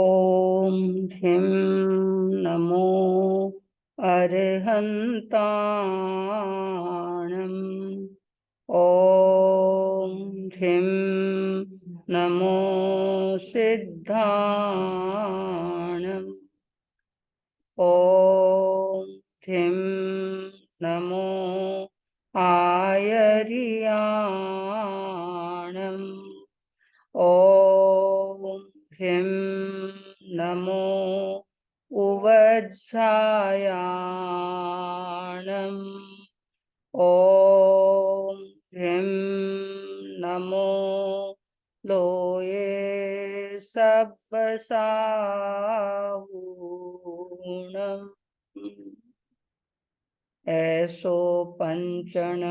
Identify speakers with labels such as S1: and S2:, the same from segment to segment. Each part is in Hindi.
S1: ओम ह्रीं नमो अरहन्ताणम्। ओम ह्रीं नमो सिद्धाणम्। ओम ह्रीं नमो आयर्याणम्। ओम ह्रीं नमो उवज्झायाणम्। ओम ह्रीं नमो लोये सब्बसाहूणम्। ऐसो पंचणमोक्कारो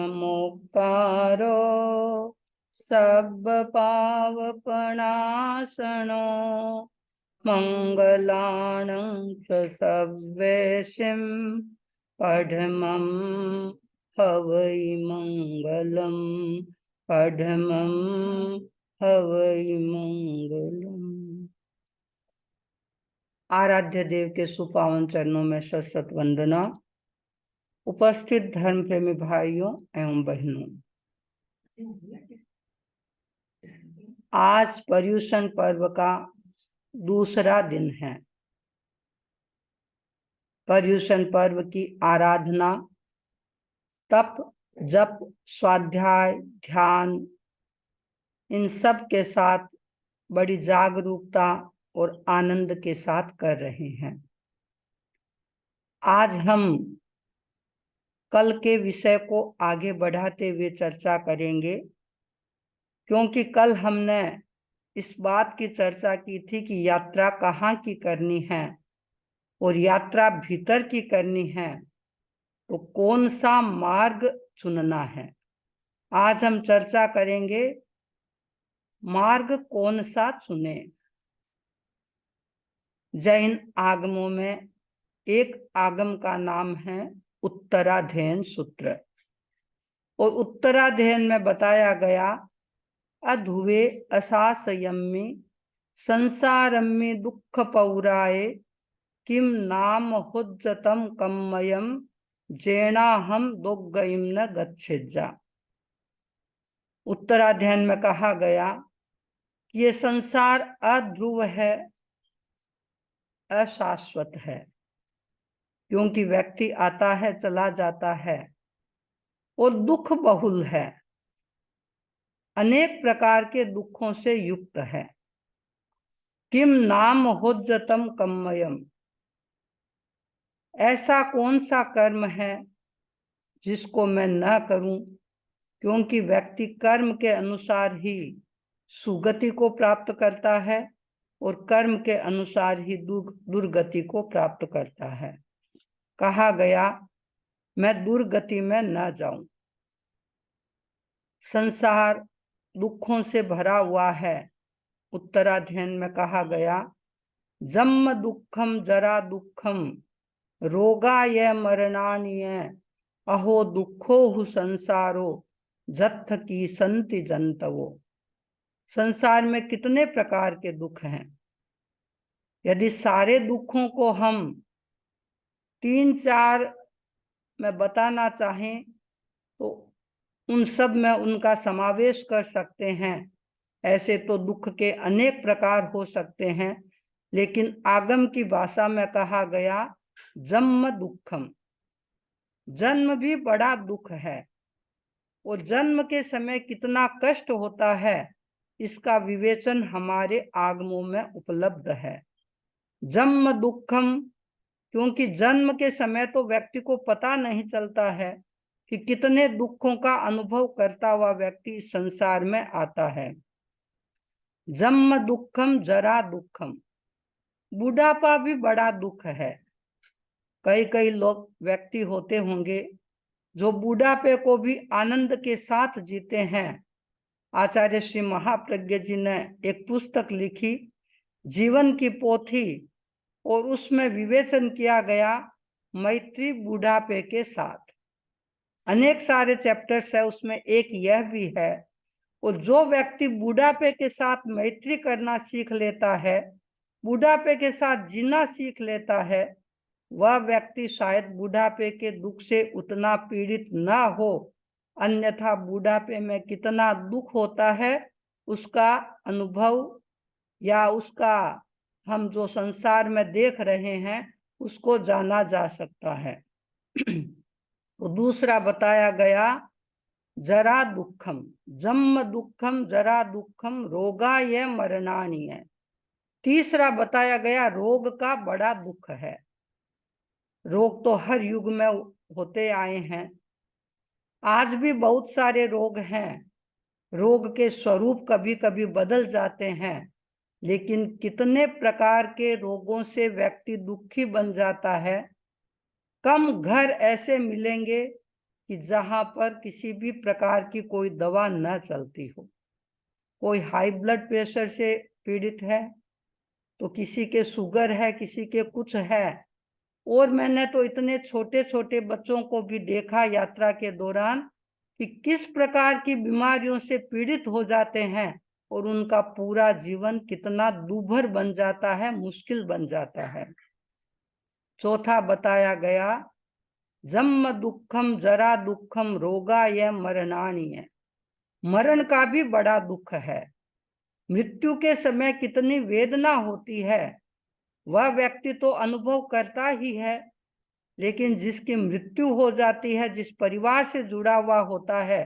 S1: सब पावपनाशनो मंगलानं च सव्येशिं पढमं हवै मंगलम्। पढमं हवै मंगलम्। आराध्य देव के सुपावन चरणों में सशत वंदना। उपस्थित धर्म प्रेमी भाइयों एवं बहनों, आज पर्युषण पर्व का दूसरा दिन है। पर्युषण पर्व की आराधना तप, जप, स्वाध्याय, ध्यान इन सब के साथ बड़ी जागरूकता और आनंद के साथ कर रहे हैं। आज हम कल के विषय को आगे बढ़ाते हुए चर्चा करेंगे, क्योंकि कल हमने इस बात की चर्चा की थी कि यात्रा कहाँ की करनी है और यात्रा भीतर की करनी है तो कौन सा मार्ग चुनना है। आज हम चर्चा करेंगे मार्ग कौन सा चुने। जैन आगमों में एक आगम का नाम है उत्तराध्ययन सूत्र, और उत्तराध्ययन में बताया गया अधुवे असासयम्मि संसारम्मि दुख पौराये किम नाम हुज्जतम कम्मयम जैनाहम दोग्गयिम न गच्छेज्जा। उत्तराध्ययन में कहा गया कि ये संसार अध्रुव है, अशाश्वत है, क्योंकि व्यक्ति आता है चला जाता है और दुख बहुल है, अनेक प्रकार के दुखों से युक्त है। किम नाम हुज्जतम कम्मयम, ऐसा कौन सा कर्म है जिसको मैं न करूं, क्योंकि व्यक्ति कर्म के अनुसार ही सुगति को प्राप्त करता है और कर्म के अनुसार ही दुर्गति को प्राप्त करता है। कहा गया मैं दुर्गति में न जाऊं। संसार दुखों से भरा हुआ है। उत्तराध्ययन में कहा गया जन्म दुखम जरा दुखम रोगाय मरणानिय अहो दुखो हु संसारो जत्थ की संति जंतवो। संसार में कितने प्रकार के दुख हैं। यदि सारे दुखों को हम 3-4 में बताना चाहें तो उन सब में उनका समावेश कर सकते हैं। ऐसे तो दुख के अनेक प्रकार हो सकते हैं, लेकिन आगम की भाषा में कहा गया जन्म दुखम, जन्म भी बड़ा दुख है और जन्म के समय कितना कष्ट होता है इसका विवेचन हमारे आगमों में उपलब्ध है। जन्म दुखम, क्योंकि जन्म के समय तो व्यक्ति को पता नहीं चलता है कि कितने दुखों का अनुभव करता हुआ व्यक्ति इस संसार में आता है। जन्म दुखम जरा दुखम, बुढ़ापा भी बड़ा दुख है। कई लोग व्यक्ति होते होंगे जो बुढ़ापे को भी आनंद के साथ जीते हैं। आचार्य श्री महाप्रज्ञ जी ने एक पुस्तक लिखी जीवन की पोथी, और उसमें विवेचन किया गया मैत्री बुढ़ापे के साथ। अनेक सारे चैप्टर्स है, उसमें एक यह भी है। और जो व्यक्ति बुढ़ापे के साथ मैत्री करना सीख लेता है बुढ़ापे के साथ जीना सीख लेता है, वह व्यक्ति शायद बुढ़ापे के दुख से उतना पीड़ित ना हो। अन्यथा बुढ़ापे में कितना दुख होता है उसका अनुभव या उसका हम जो संसार में देख रहे हैं उसको जाना जा सकता है। तो दूसरा बताया गया जरा दुखम, जन्म दुखम, जरा दुखम, रोगाय मरणानीय। तीसरा बताया गया रोग का बड़ा दुख है। रोग तो हर युग में होते आए हैं, आज भी बहुत सारे रोग हैं। रोग के स्वरूप कभी कभी बदल जाते हैं, लेकिन कितने प्रकार के रोगों से व्यक्ति दुखी बन जाता है। कम घर ऐसे मिलेंगे कि जहां पर किसी भी प्रकार की कोई दवा न चलती हो। कोई हाई ब्लड प्रेशर से पीड़ित है, तो किसी के शुगर है, किसी के कुछ है। और मैंने तो इतने छोटे छोटे बच्चों को भी देखा यात्रा के दौरान कि किस प्रकार की बीमारियों से पीड़ित हो जाते हैं और उनका पूरा जीवन कितना दूभर बन जाता है, मुश्किल बन जाता है। चौथा बताया गया जन्म दुखम, जरा दुखम, रोगाय मरणानीय। मरण का भी बड़ा दुख है। मृत्यु के समय कितनी वेदना होती है वह व्यक्ति तो अनुभव करता ही है, लेकिन जिसकी मृत्यु हो जाती है, जिस परिवार से जुड़ा हुआ होता है,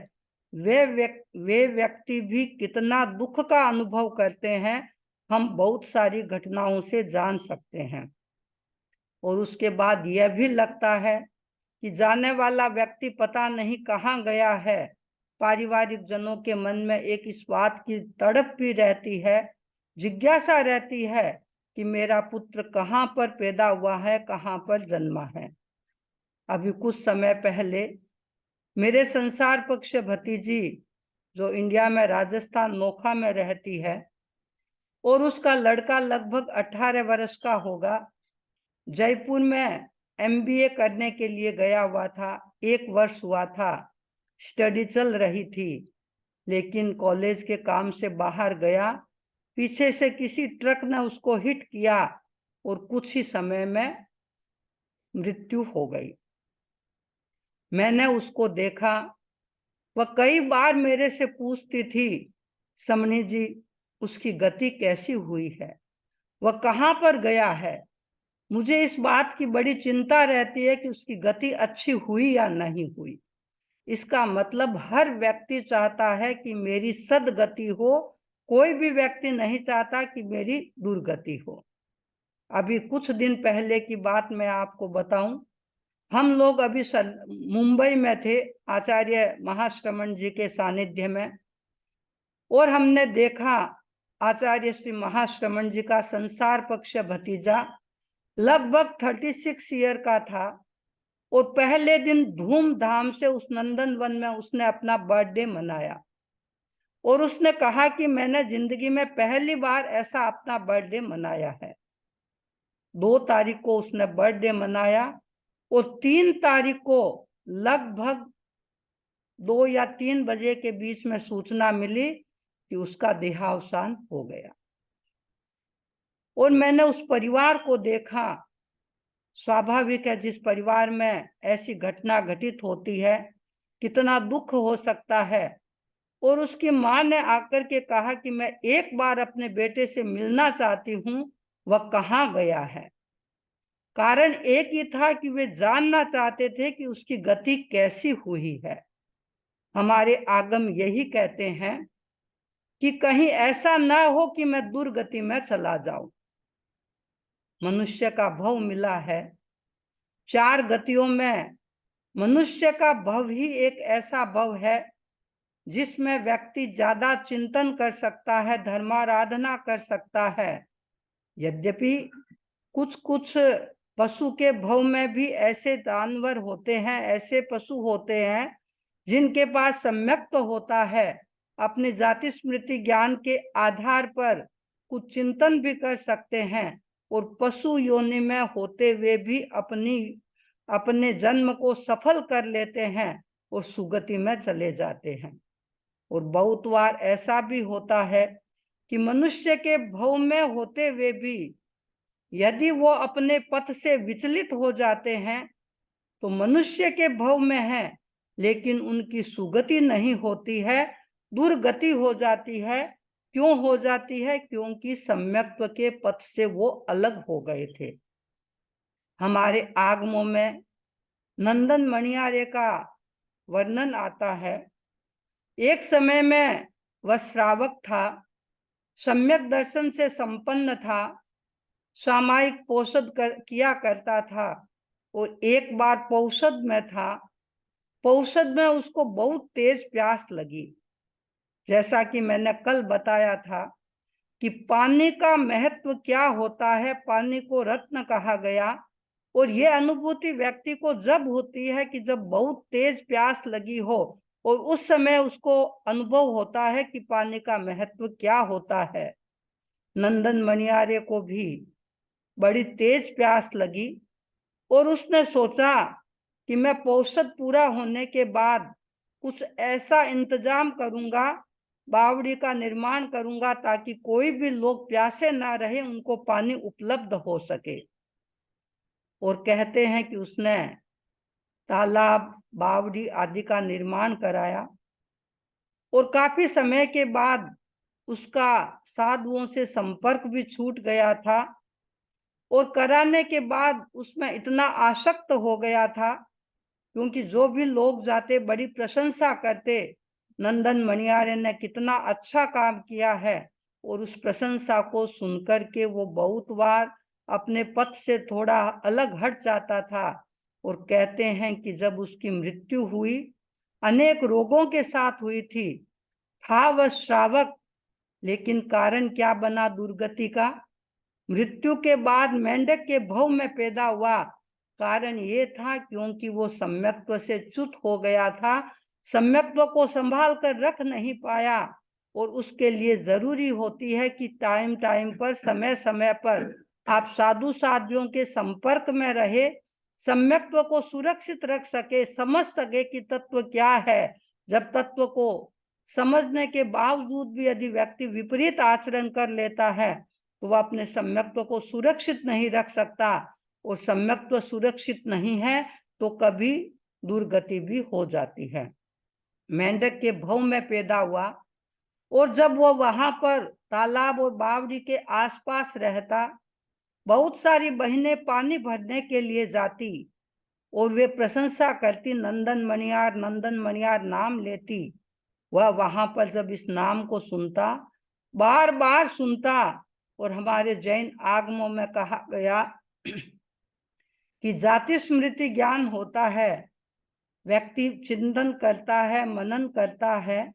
S1: वे व्यक्ति भी कितना दुख का अनुभव करते हैं, हम बहुत सारी घटनाओं से जान सकते हैं। और उसके बाद यह भी लगता है कि जाने वाला व्यक्ति पता नहीं कहाँ गया है। पारिवारिक जनों के मन में एक इस बात की तड़प भी रहती है, जिज्ञासा रहती है कि मेरा पुत्र कहाँ पर पैदा हुआ है, कहाँ पर जन्मा है। अभी कुछ समय पहले मेरे संसार पक्ष भतीजी जो इंडिया में राजस्थान नोखा में रहती है और उसका लड़का लगभग 18 वर्ष का होगा, जयपुर में MBA करने के लिए गया हुआ था। 1 वर्ष हुआ था, स्टडी चल रही थी, लेकिन कॉलेज के काम से बाहर गया। पीछे से किसी ट्रक ने उसको हिट किया और कुछ ही समय में मृत्यु हो गई। मैंने उसको देखा, वह कई बार मेरे से पूछती थी, समनी जी उसकी गति कैसी हुई है, वह कहाँ पर गया है। मुझे इस बात की बड़ी चिंता रहती है कि उसकी गति अच्छी हुई या नहीं हुई। इसका मतलब हर व्यक्ति चाहता है कि मेरी सद्गति हो, कोई भी व्यक्ति नहीं चाहता कि मेरी दुर्गति हो। अभी कुछ दिन पहले की बात मैं आपको बताऊं, हम लोग अभी मुंबई में थे आचार्य महाश्रमण जी के सानिध्य में, और हमने देखा आचार्य श्री महाश्रमण जी का संसार पक्ष भतीजा लगभग 36 ईयर का था, और पहले दिन धूमधाम से उस नंदनवन में उसने अपना बर्थडे मनाया। और उसने कहा कि मैंने जिंदगी में पहली बार ऐसा अपना बर्थडे मनाया है। 2 तारीख को उसने बर्थडे मनाया और 3 तारीख को लगभग 2 या 3 बजे के बीच में सूचना मिली कि उसका देहावसान हो गया। और मैंने उस परिवार को देखा। स्वाभाविक है, जिस परिवार में ऐसी घटना घटित होती है कितना दुख हो सकता है। और उसकी माँ ने आकर के कहा कि मैं एक बार अपने बेटे से मिलना चाहती हूँ, वह कहाँ गया है। कारण एक ही था कि वे जानना चाहते थे कि उसकी गति कैसी हुई है। हमारे आगम यही कहते हैं कि कहीं ऐसा ना हो कि मैं दुर्गति में चला जाऊं। मनुष्य का भव मिला है, 4 गतियों में मनुष्य का भव ही एक ऐसा भव है जिसमें व्यक्ति ज्यादा चिंतन कर सकता है, धर्माराधना कर सकता है। यद्यपि कुछ कुछ पशु के भव में भी ऐसे जानवर होते हैं, ऐसे पशु होते हैं जिनके पास सम्यक तो होता है, अपने जाति स्मृति ज्ञान के आधार पर कुछ चिंतन भी कर सकते हैं, और पशु योनि में होते हुए भी अपने जन्म को सफल कर लेते हैं और सुगति में चले जाते हैं। और बहुत बार ऐसा भी होता है कि मनुष्य के भव में होते हुए भी यदि वो अपने पथ से विचलित हो जाते हैं तो मनुष्य के भव में है, लेकिन उनकी सुगति नहीं होती है, दुर्गति हो जाती है। क्यों हो जाती है? क्योंकि सम्यक्त्व के पथ से वो अलग हो गए थे। हमारे आगमों में नंदन मणियारे का वर्णन आता है। एक समय में वह श्रावक था, सम्यक दर्शन से संपन्न था, सामायिक पौषध किया करता था। और एक बार पौषध में था, पौषध में उसको बहुत तेज प्यास लगी। जैसा कि मैंने कल बताया था कि पानी का महत्व क्या होता है, पानी को रत्न कहा गया। और यह अनुभूति व्यक्ति को जब होती है कि जब बहुत तेज प्यास लगी हो, और उस समय उसको अनुभव होता है कि पानी का महत्व क्या होता है। नंदन मणियारे को भी बड़ी तेज प्यास लगी और उसने सोचा कि मैं पौषध पूरा होने के बाद कुछ ऐसा इंतजाम करूंगा, बावड़ी का निर्माण करूंगा, ताकि कोई भी लोग प्यासे ना रहे, उनको पानी उपलब्ध हो सके। और कहते हैं कि उसने तालाब, बावड़ी आदि का निर्माण कराया। और काफी समय के बाद उसका साधुओं से संपर्क भी छूट गया था। और कराने के बाद उसमें इतना आसक्त हो गया था, क्योंकि जो भी लोग जाते बड़ी प्रशंसा करते, नंदन मणियारे ने कितना अच्छा काम किया है। और उस प्रशंसा को सुनकर के वो बहुत बार अपने पथ से थोड़ा अलग हट जाता था। और कहते हैं कि जब उसकी मृत्यु हुई, अनेक रोगों के साथ हुई थी, था वह श्रावक, लेकिन कारण क्या बना दुर्गति का? मृत्यु के बाद मेंढक के भव में पैदा हुआ। कारण ये था क्योंकि वो सम्यक्त्व से च्युत हो गया था, सम्यक्त्व को संभाल कर रख नहीं पाया। और उसके लिए जरूरी होती है कि टाइम टाइम पर, समय समय पर आप साधु साधियों के संपर्क में रहे, सम्यक्त्व को सुरक्षित रख सके, समझ सके कि तत्व क्या है। जब तत्व को समझने के बावजूद भी यदि व्यक्ति विपरीत आचरण कर लेता है तो वह अपने सम्यक्त्व को सुरक्षित नहीं रख सकता। और सम्यक्त्व सुरक्षित नहीं है तो कभी दुर्गति भी हो जाती है। मेंढक के भव में पैदा हुआ, और जब वो वहां पर तालाब और बावड़ी के आसपास रहता, बहुत सारी बहनें पानी भरने के लिए जाती और वे प्रशंसा करती, नंदन मणियार नाम लेती। वह वहां पर जब इस नाम को सुनता, बार बार सुनता। और हमारे जैन आगमों में कहा गया कि जाति स्मृति ज्ञान होता है, व्यक्ति चिंतन करता है, मनन करता है,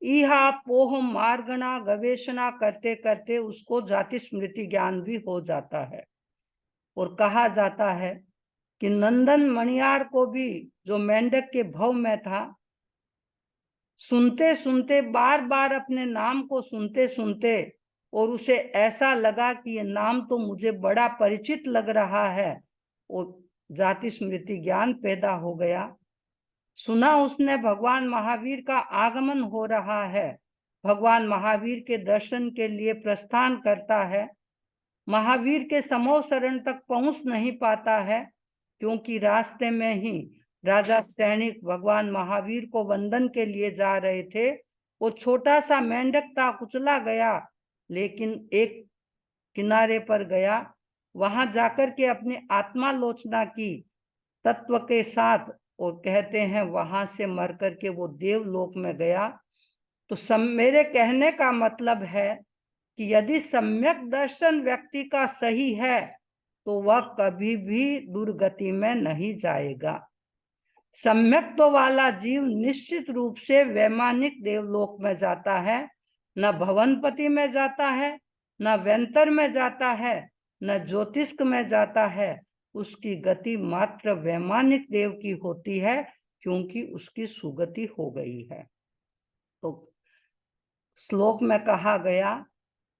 S1: इहा पोह मार्गना गवेषणा करते करते उसको जाति स्मृति ज्ञान भी हो जाता है। और कहा जाता है कि नंदन मणियार को भी, जो मेंढक के भव में था, सुनते सुनते, बार बार अपने नाम को सुनते सुनते, और उसे ऐसा लगा कि ये नाम तो मुझे बड़ा परिचित लग रहा है, और जाति स्मृति ज्ञान पैदा हो गया। सुना उसने भगवान महावीर का आगमन हो रहा है, भगवान महावीर के दर्शन के लिए प्रस्थान करता है। महावीर के समूह शरण तक पहुंच नहीं पाता है, क्योंकि रास्ते में ही राजा सैनिक भगवान महावीर को वंदन के लिए जा रहे थे। वो छोटा सा मेंढक था, कुचला गया, लेकिन एक किनारे पर गया, वहां जाकर के अपनी आत्मालोचना की तत्व के साथ। और कहते हैं वहां से मर करके वो देवलोक में गया। तो मेरे कहने का मतलब है कि यदि सम्यक दर्शन व्यक्ति का सही है तो वह कभी भी दुर्गति में नहीं जाएगा। सम्यक्त्व वाला जीव निश्चित रूप से वैमानिक देवलोक में जाता है, न भवनपति में जाता है, न व्यंतर में जाता है, न ज्योतिष्क में जाता है। उसकी गति मात्र वैमानिक देव की होती है, क्योंकि उसकी सुगति हो गई है। तो श्लोक में कहा गया,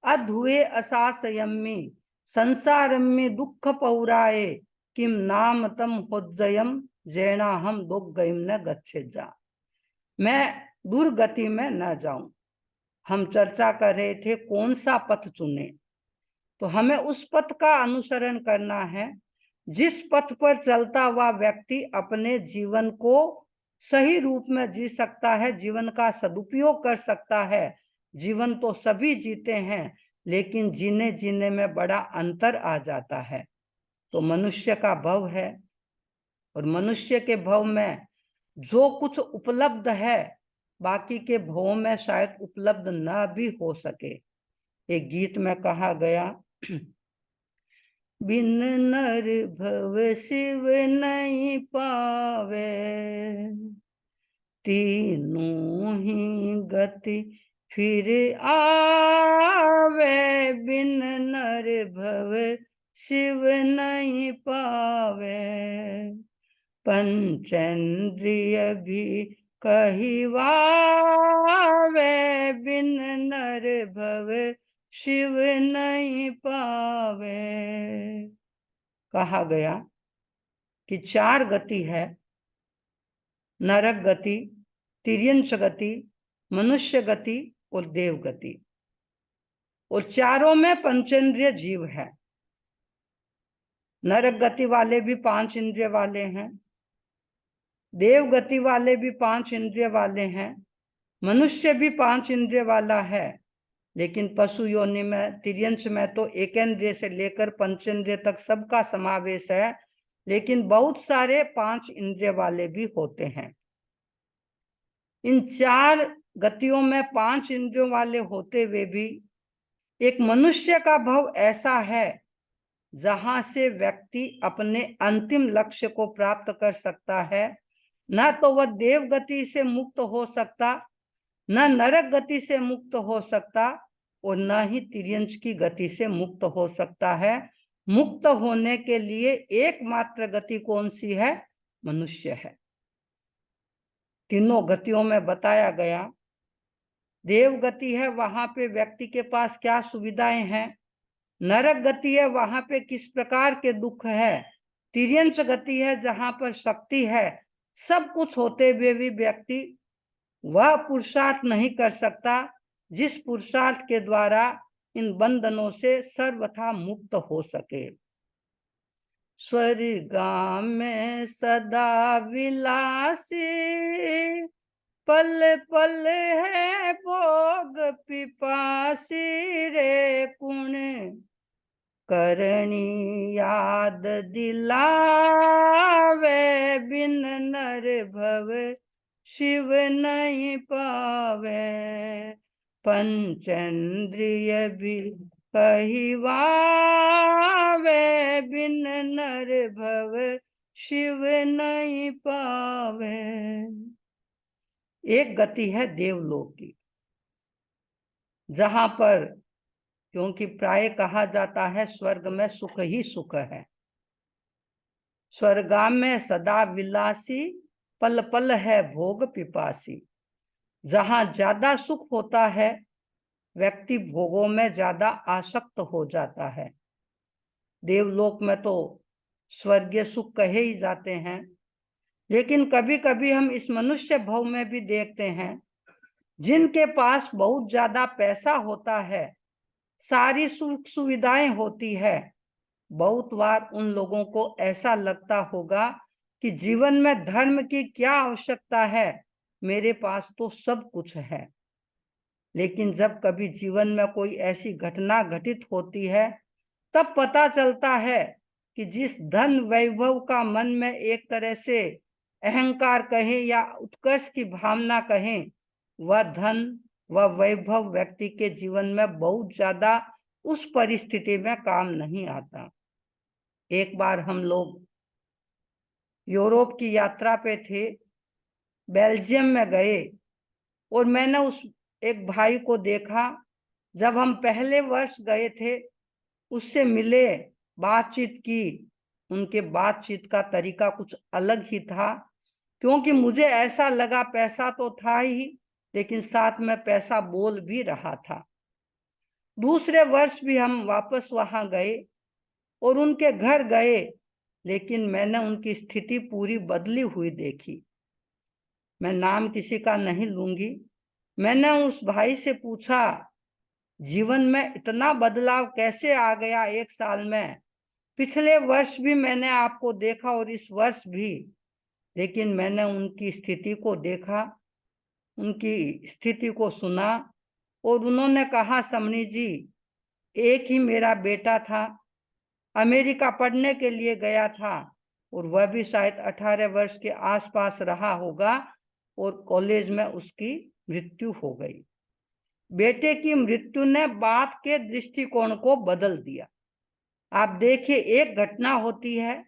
S1: अधुए असासयम्मि संसारम्मि दुख पौराये किम नाम तम होज्जयम जैना हम दुर्गम न गच्छे जा। मैं दुर्गति में न जाऊं। हम चर्चा कर रहे थे कौन सा पथ चुने। तो हमें उस पथ का अनुसरण करना है जिस पथ पर चलता हुआ व्यक्ति अपने जीवन को सही रूप में जी सकता है, जीवन का सदुपयोग कर सकता है। जीवन तो सभी जीते हैं, लेकिन जीने जीने में बड़ा अंतर आ जाता है। तो मनुष्य का भव है, और मनुष्य के भव में जो कुछ उपलब्ध है बाकी के भवों में शायद उपलब्ध न भी हो सके। एक गीत में कहा गया, बिन नर भव शिव नहीं पावे, तीनों ही गति फिर आवे। बिन नर भव शिव नहीं पावे, पंचेंद्रिय भी कहिवावे। बिन नर भव शिव नहीं पावे। कहा गया कि 4 गति है, नरक गति, तिर्यंच गति, मनुष्य गति और देव गति, और चारों में पंचेंद्रिय जीव है। नरक गति वाले भी 5 इंद्रिय वाले हैं, देव गति वाले भी 5 इंद्रिय वाले हैं, मनुष्य भी 5 इंद्रिय वाला है। लेकिन पशु योनि में, तिर्यंच में तो 1 इंद्रिय से लेकर पंचेंद्रिय तक सबका समावेश है, लेकिन बहुत सारे 5 इंद्रिय वाले भी होते हैं। इन 4 गतियों में 5 इंद्रियों वाले होते हुए भी एक मनुष्य का भव ऐसा है जहां से व्यक्ति अपने अंतिम लक्ष्य को प्राप्त कर सकता है। न तो वह देव गति से मुक्त हो सकता, न नरक गति से मुक्त हो सकता, और न ही तिर्यंच की गति से मुक्त हो सकता है। मुक्त होने के लिए एकमात्र गति कौन सी है? मनुष्य है। तीनों गतियों में बताया गया, देव गति है वहां पे व्यक्ति के पास क्या सुविधाएं हैं, नरक गति है वहां पे किस प्रकार के दुख है, तिर्यंच गति है जहां पर शक्ति है। सब कुछ होते हुए भी व्यक्ति वह पुरुषार्थ नहीं कर सकता जिस पुरुषार्थ के द्वारा इन बंधनों से सर्वथा मुक्त हो सके। स्वर्गा में सदा विलासी, पल पल है भोग पिपासी रे। कुण करणी याद दिलावे, बिन नर भव शिव नहीं पावे। पंचेंद्रिय भी कहिवावे, बिन नर भव शिव नहीं पावे। एक गति है देवलोक की, जहां पर, क्योंकि प्राय कहा जाता है स्वर्ग में सुख ही सुख है। स्वर्गा में सदा विलासी, पल पल है भोग पिपासी। जहां ज्यादा सुख होता है व्यक्ति भोगों में ज्यादा आसक्त हो जाता है। देवलोक में तो स्वर्गीय सुख कहे ही जाते हैं, लेकिन कभी कभी हम इस मनुष्य भव में भी देखते हैं जिनके पास बहुत ज्यादा पैसा होता है, सारी सुख सुविधाएं होती है, बहुत बार उन लोगों को ऐसा लगता होगा कि जीवन में धर्म की क्या आवश्यकता है, मेरे पास तो सब कुछ है। लेकिन जब कभी जीवन में कोई ऐसी घटना घटित होती है तब पता चलता है कि जिस धन वैभव का मन में एक तरह से अहंकार कहें या उत्कर्ष की भावना कहें, वह धन वह वैभव व्यक्ति के जीवन में बहुत ज्यादा उस परिस्थिति में काम नहीं आता। एक बार हम लोग यूरोप की यात्रा पे थे, बेल्जियम में गए, और मैंने उस एक भाई को देखा। जब हम पहले वर्ष गए थे उससे मिले, बातचीत की, उनके बातचीत का तरीका कुछ अलग ही था, क्योंकि मुझे ऐसा लगा पैसा तो था ही लेकिन साथ में पैसा बोल भी रहा था। दूसरे वर्ष भी हम वापस वहां गए और उनके घर गए, लेकिन मैंने उनकी स्थिति पूरी बदली हुई देखी। मैं नाम किसी का नहीं लूंगी। मैंने उस भाई से पूछा जीवन में इतना बदलाव कैसे आ गया 1 साल में। पिछले वर्ष भी मैंने आपको देखा और इस वर्ष भी, लेकिन मैंने उनकी स्थिति को देखा, उनकी स्थिति को सुना और उन्होंने कहा, समनी जी, एक ही मेरा बेटा था, अमेरिका पढ़ने के लिए गया था और वह भी शायद 18 वर्ष के आसपास रहा होगा और कॉलेज में उसकी मृत्यु हो गई। बेटे की मृत्यु ने बाप के दृष्टिकोण को बदल दिया। आप देखिए, एक घटना होती है,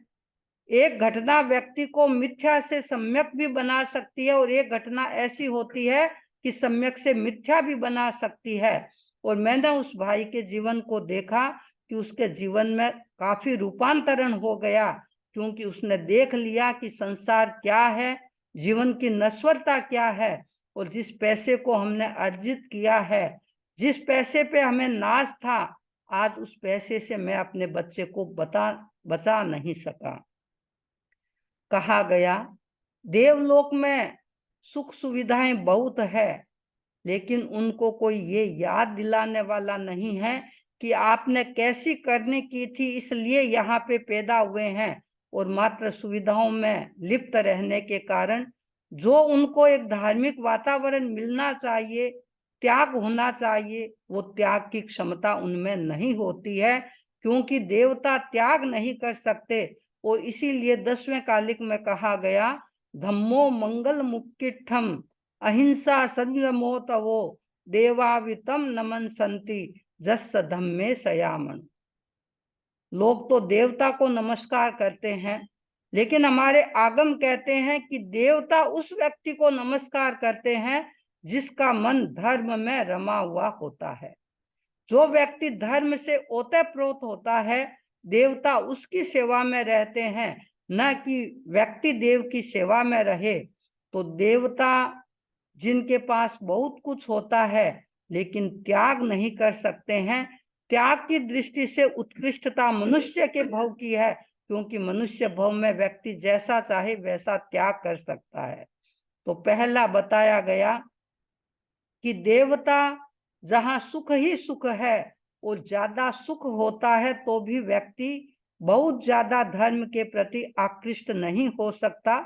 S1: एक घटना व्यक्ति को मिथ्या से सम्यक भी बना सकती है और एक घटना ऐसी होती है कि सम्यक से मिथ्या भी बना सकती है। और मैंने उस भाई के जीवन को देखा कि उसके जीवन में काफी रूपांतरण हो गया, क्योंकि उसने देख लिया कि संसार क्या है, जीवन की नश्वरता क्या है, और जिस पैसे को हमने अर्जित किया है, जिस पैसे पे हमें नाज था, आज उस पैसे से मैं अपने बच्चे को बचा नहीं सका। कहा गया, देवलोक में सुख सुविधाएं बहुत है, लेकिन उनको कोई ये याद दिलाने वाला नहीं है कि आपने कैसी करनी की थी, इसलिए यहाँ पे पैदा हुए हैं। और मात्र सुविधाओं में लिप्त रहने के कारण जो उनको एक धार्मिक वातावरण मिलना चाहिए, त्याग होना चाहिए, वो त्याग की क्षमता उनमें नहीं होती है, क्योंकि देवता त्याग नहीं कर सकते। और इसीलिए 10वें कालिक में कहा गया, धम्मो मंगल मुक्तिठम अहिंसा संयमो तवो देवावितम नमन संति जस धम्मे सयामन। लोग तो देवता को नमस्कार करते हैं, लेकिन हमारे आगम कहते हैं कि देवता उस व्यक्ति को नमस्कार करते हैं जिसका मन धर्म में रमा हुआ होता है। जो व्यक्ति धर्म से ओतप्रोत होता है, देवता उसकी सेवा में रहते हैं, न कि व्यक्ति देव की सेवा में रहे। तो देवता जिनके पास बहुत कुछ होता है लेकिन त्याग नहीं कर सकते हैं, त्याग की दृष्टि से उत्कृष्टता मनुष्य के भव की है, क्योंकि मनुष्य भव में व्यक्ति जैसा चाहे वैसा त्याग कर सकता है। तो पहला बताया गया कि देवता जहां सुख ही सुख है और ज्यादा सुख होता है तो भी व्यक्ति बहुत ज्यादा धर्म के प्रति आकृष्ट नहीं हो सकता।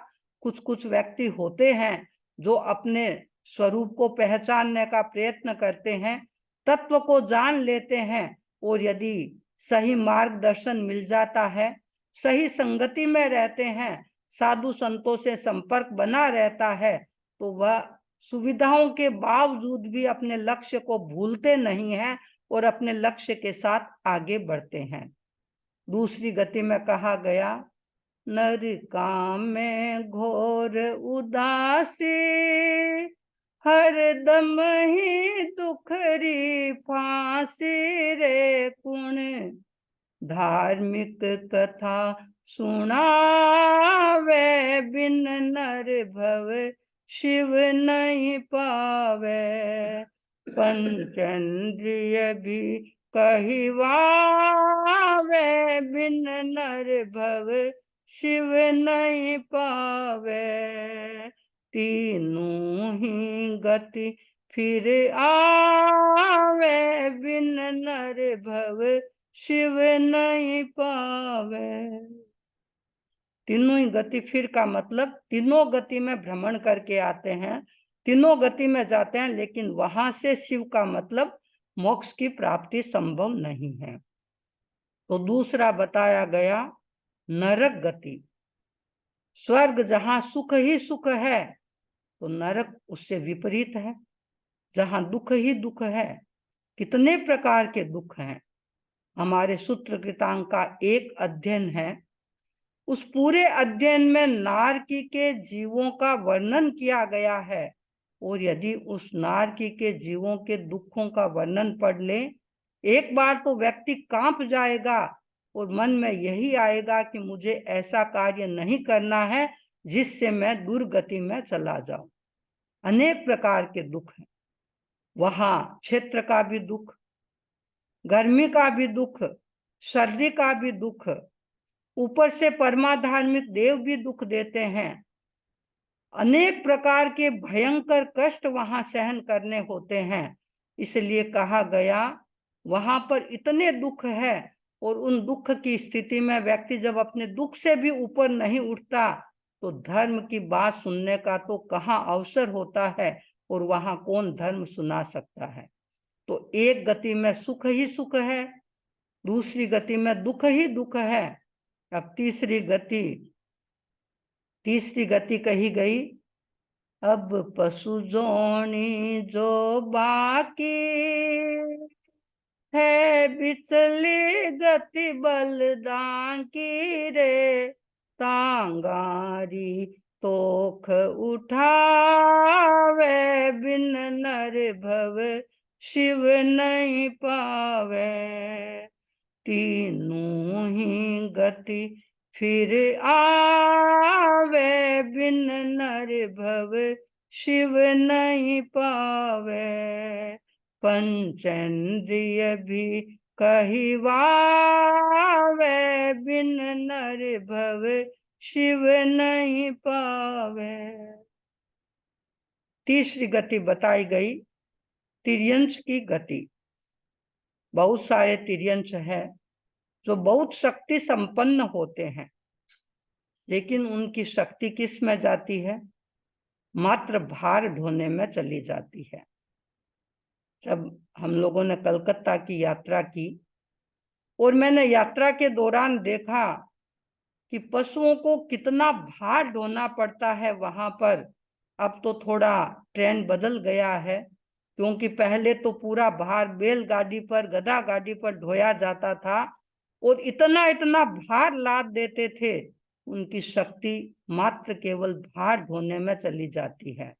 S1: कुछ कुछ व्यक्ति होते हैं जो अपने स्वरूप को पहचानने का प्रयत्न करते हैं, तत्व को जान लेते हैं, और यदि सही मार्गदर्शन मिल जाता है, सही संगति में रहते हैं, साधु संतों से संपर्क बना रहता है, तो वह सुविधाओं के बावजूद भी अपने लक्ष्य को भूलते नहीं हैं और अपने लक्ष्य के साथ आगे बढ़ते हैं। दूसरी गति में कहा गया, नर काम में घोर उदासी हर दम ही दुखरी फांसी रे कुण धार्मिक कथा सुनावे बिन नर भव शिव नहीं पावे पंचेंद्रिय भी कहिवावे बिन नर भव शिव नहीं पावे तीनों ही गति फिर आवे बिन नर भव शिव नहीं पावे। तीनों ही गति फिर का मतलब तीनों गति में भ्रमण करके आते हैं, तीनों गति में जाते हैं, लेकिन वहां से शिव का मतलब मोक्ष की प्राप्ति संभव नहीं है। तो दूसरा बताया गया, नरक गति। स्वर्ग जहां सुख ही सुख है तो नरक उससे विपरीत है, जहां दुख ही दुख है। कितने प्रकार के दुख हैं। हमारे सूत्रकृतांक का एक अध्ययन है, उस पूरे अध्ययन में नारकी के जीवों का वर्णन किया गया है, और यदि उस नारकी के जीवों के दुखों का वर्णन पढ़ ले, एक बार तो व्यक्ति कांप जाएगा और मन में यही आएगा कि मुझे ऐसा कार्य नहीं करना है जिससे मैं दुर्गति में चला जाऊं। अनेक प्रकार के दुख हैं वहां। क्षेत्र का भी दुख, गर्मी का भी दुख, सर्दी का भी दुख, ऊपर से परमाधार्मिक देव भी दुख देते हैं। अनेक प्रकार के भयंकर कष्ट वहां सहन करने होते हैं। इसलिए कहा गया वहां पर इतने दुख है, और उन दुख की स्थिति में व्यक्ति जब अपने दुख से भी ऊपर नहीं उठता तो धर्म की बात सुनने का तो कहाँ अवसर होता है, और वहां कौन धर्म सुना सकता है। तो एक गति में सुख ही सुख है, दूसरी गति में दुख ही दुख है। अब तीसरी गति कही गई, अब पशु जोनी जो बाकी है, बिचली गति बलदां की रे, तांगारी तोख उठावे, बिन नर भव शिव नहीं पावे, तीनों ही गति फिर आवे, बिन नर भव शिव नहीं पावे, पंचेंद्रिय भी कहिवावे, बिन नर भव शिव नहीं पावे। तीसरी गति बताई गई तिर्यंश की गति। बहुत सारे तिर्यंश हैं जो बहुत शक्ति संपन्न होते हैं, लेकिन उनकी शक्ति किस में जाती है? मात्र भार ढोने में चली जाती है। जब हम लोगों ने कलकत्ता की यात्रा की और मैंने यात्रा के दौरान देखा कि पशुओं को कितना भार ढोना पड़ता है वहां पर। अब तो थोड़ा ट्रेंड बदल गया है, क्योंकि पहले तो पूरा भार बैलगाड़ी पर, गधा गाड़ी पर ढोया जाता था और इतना इतना भार लाद देते थे, उनकी शक्ति मात्र केवल भार ढोने में चली जाती है।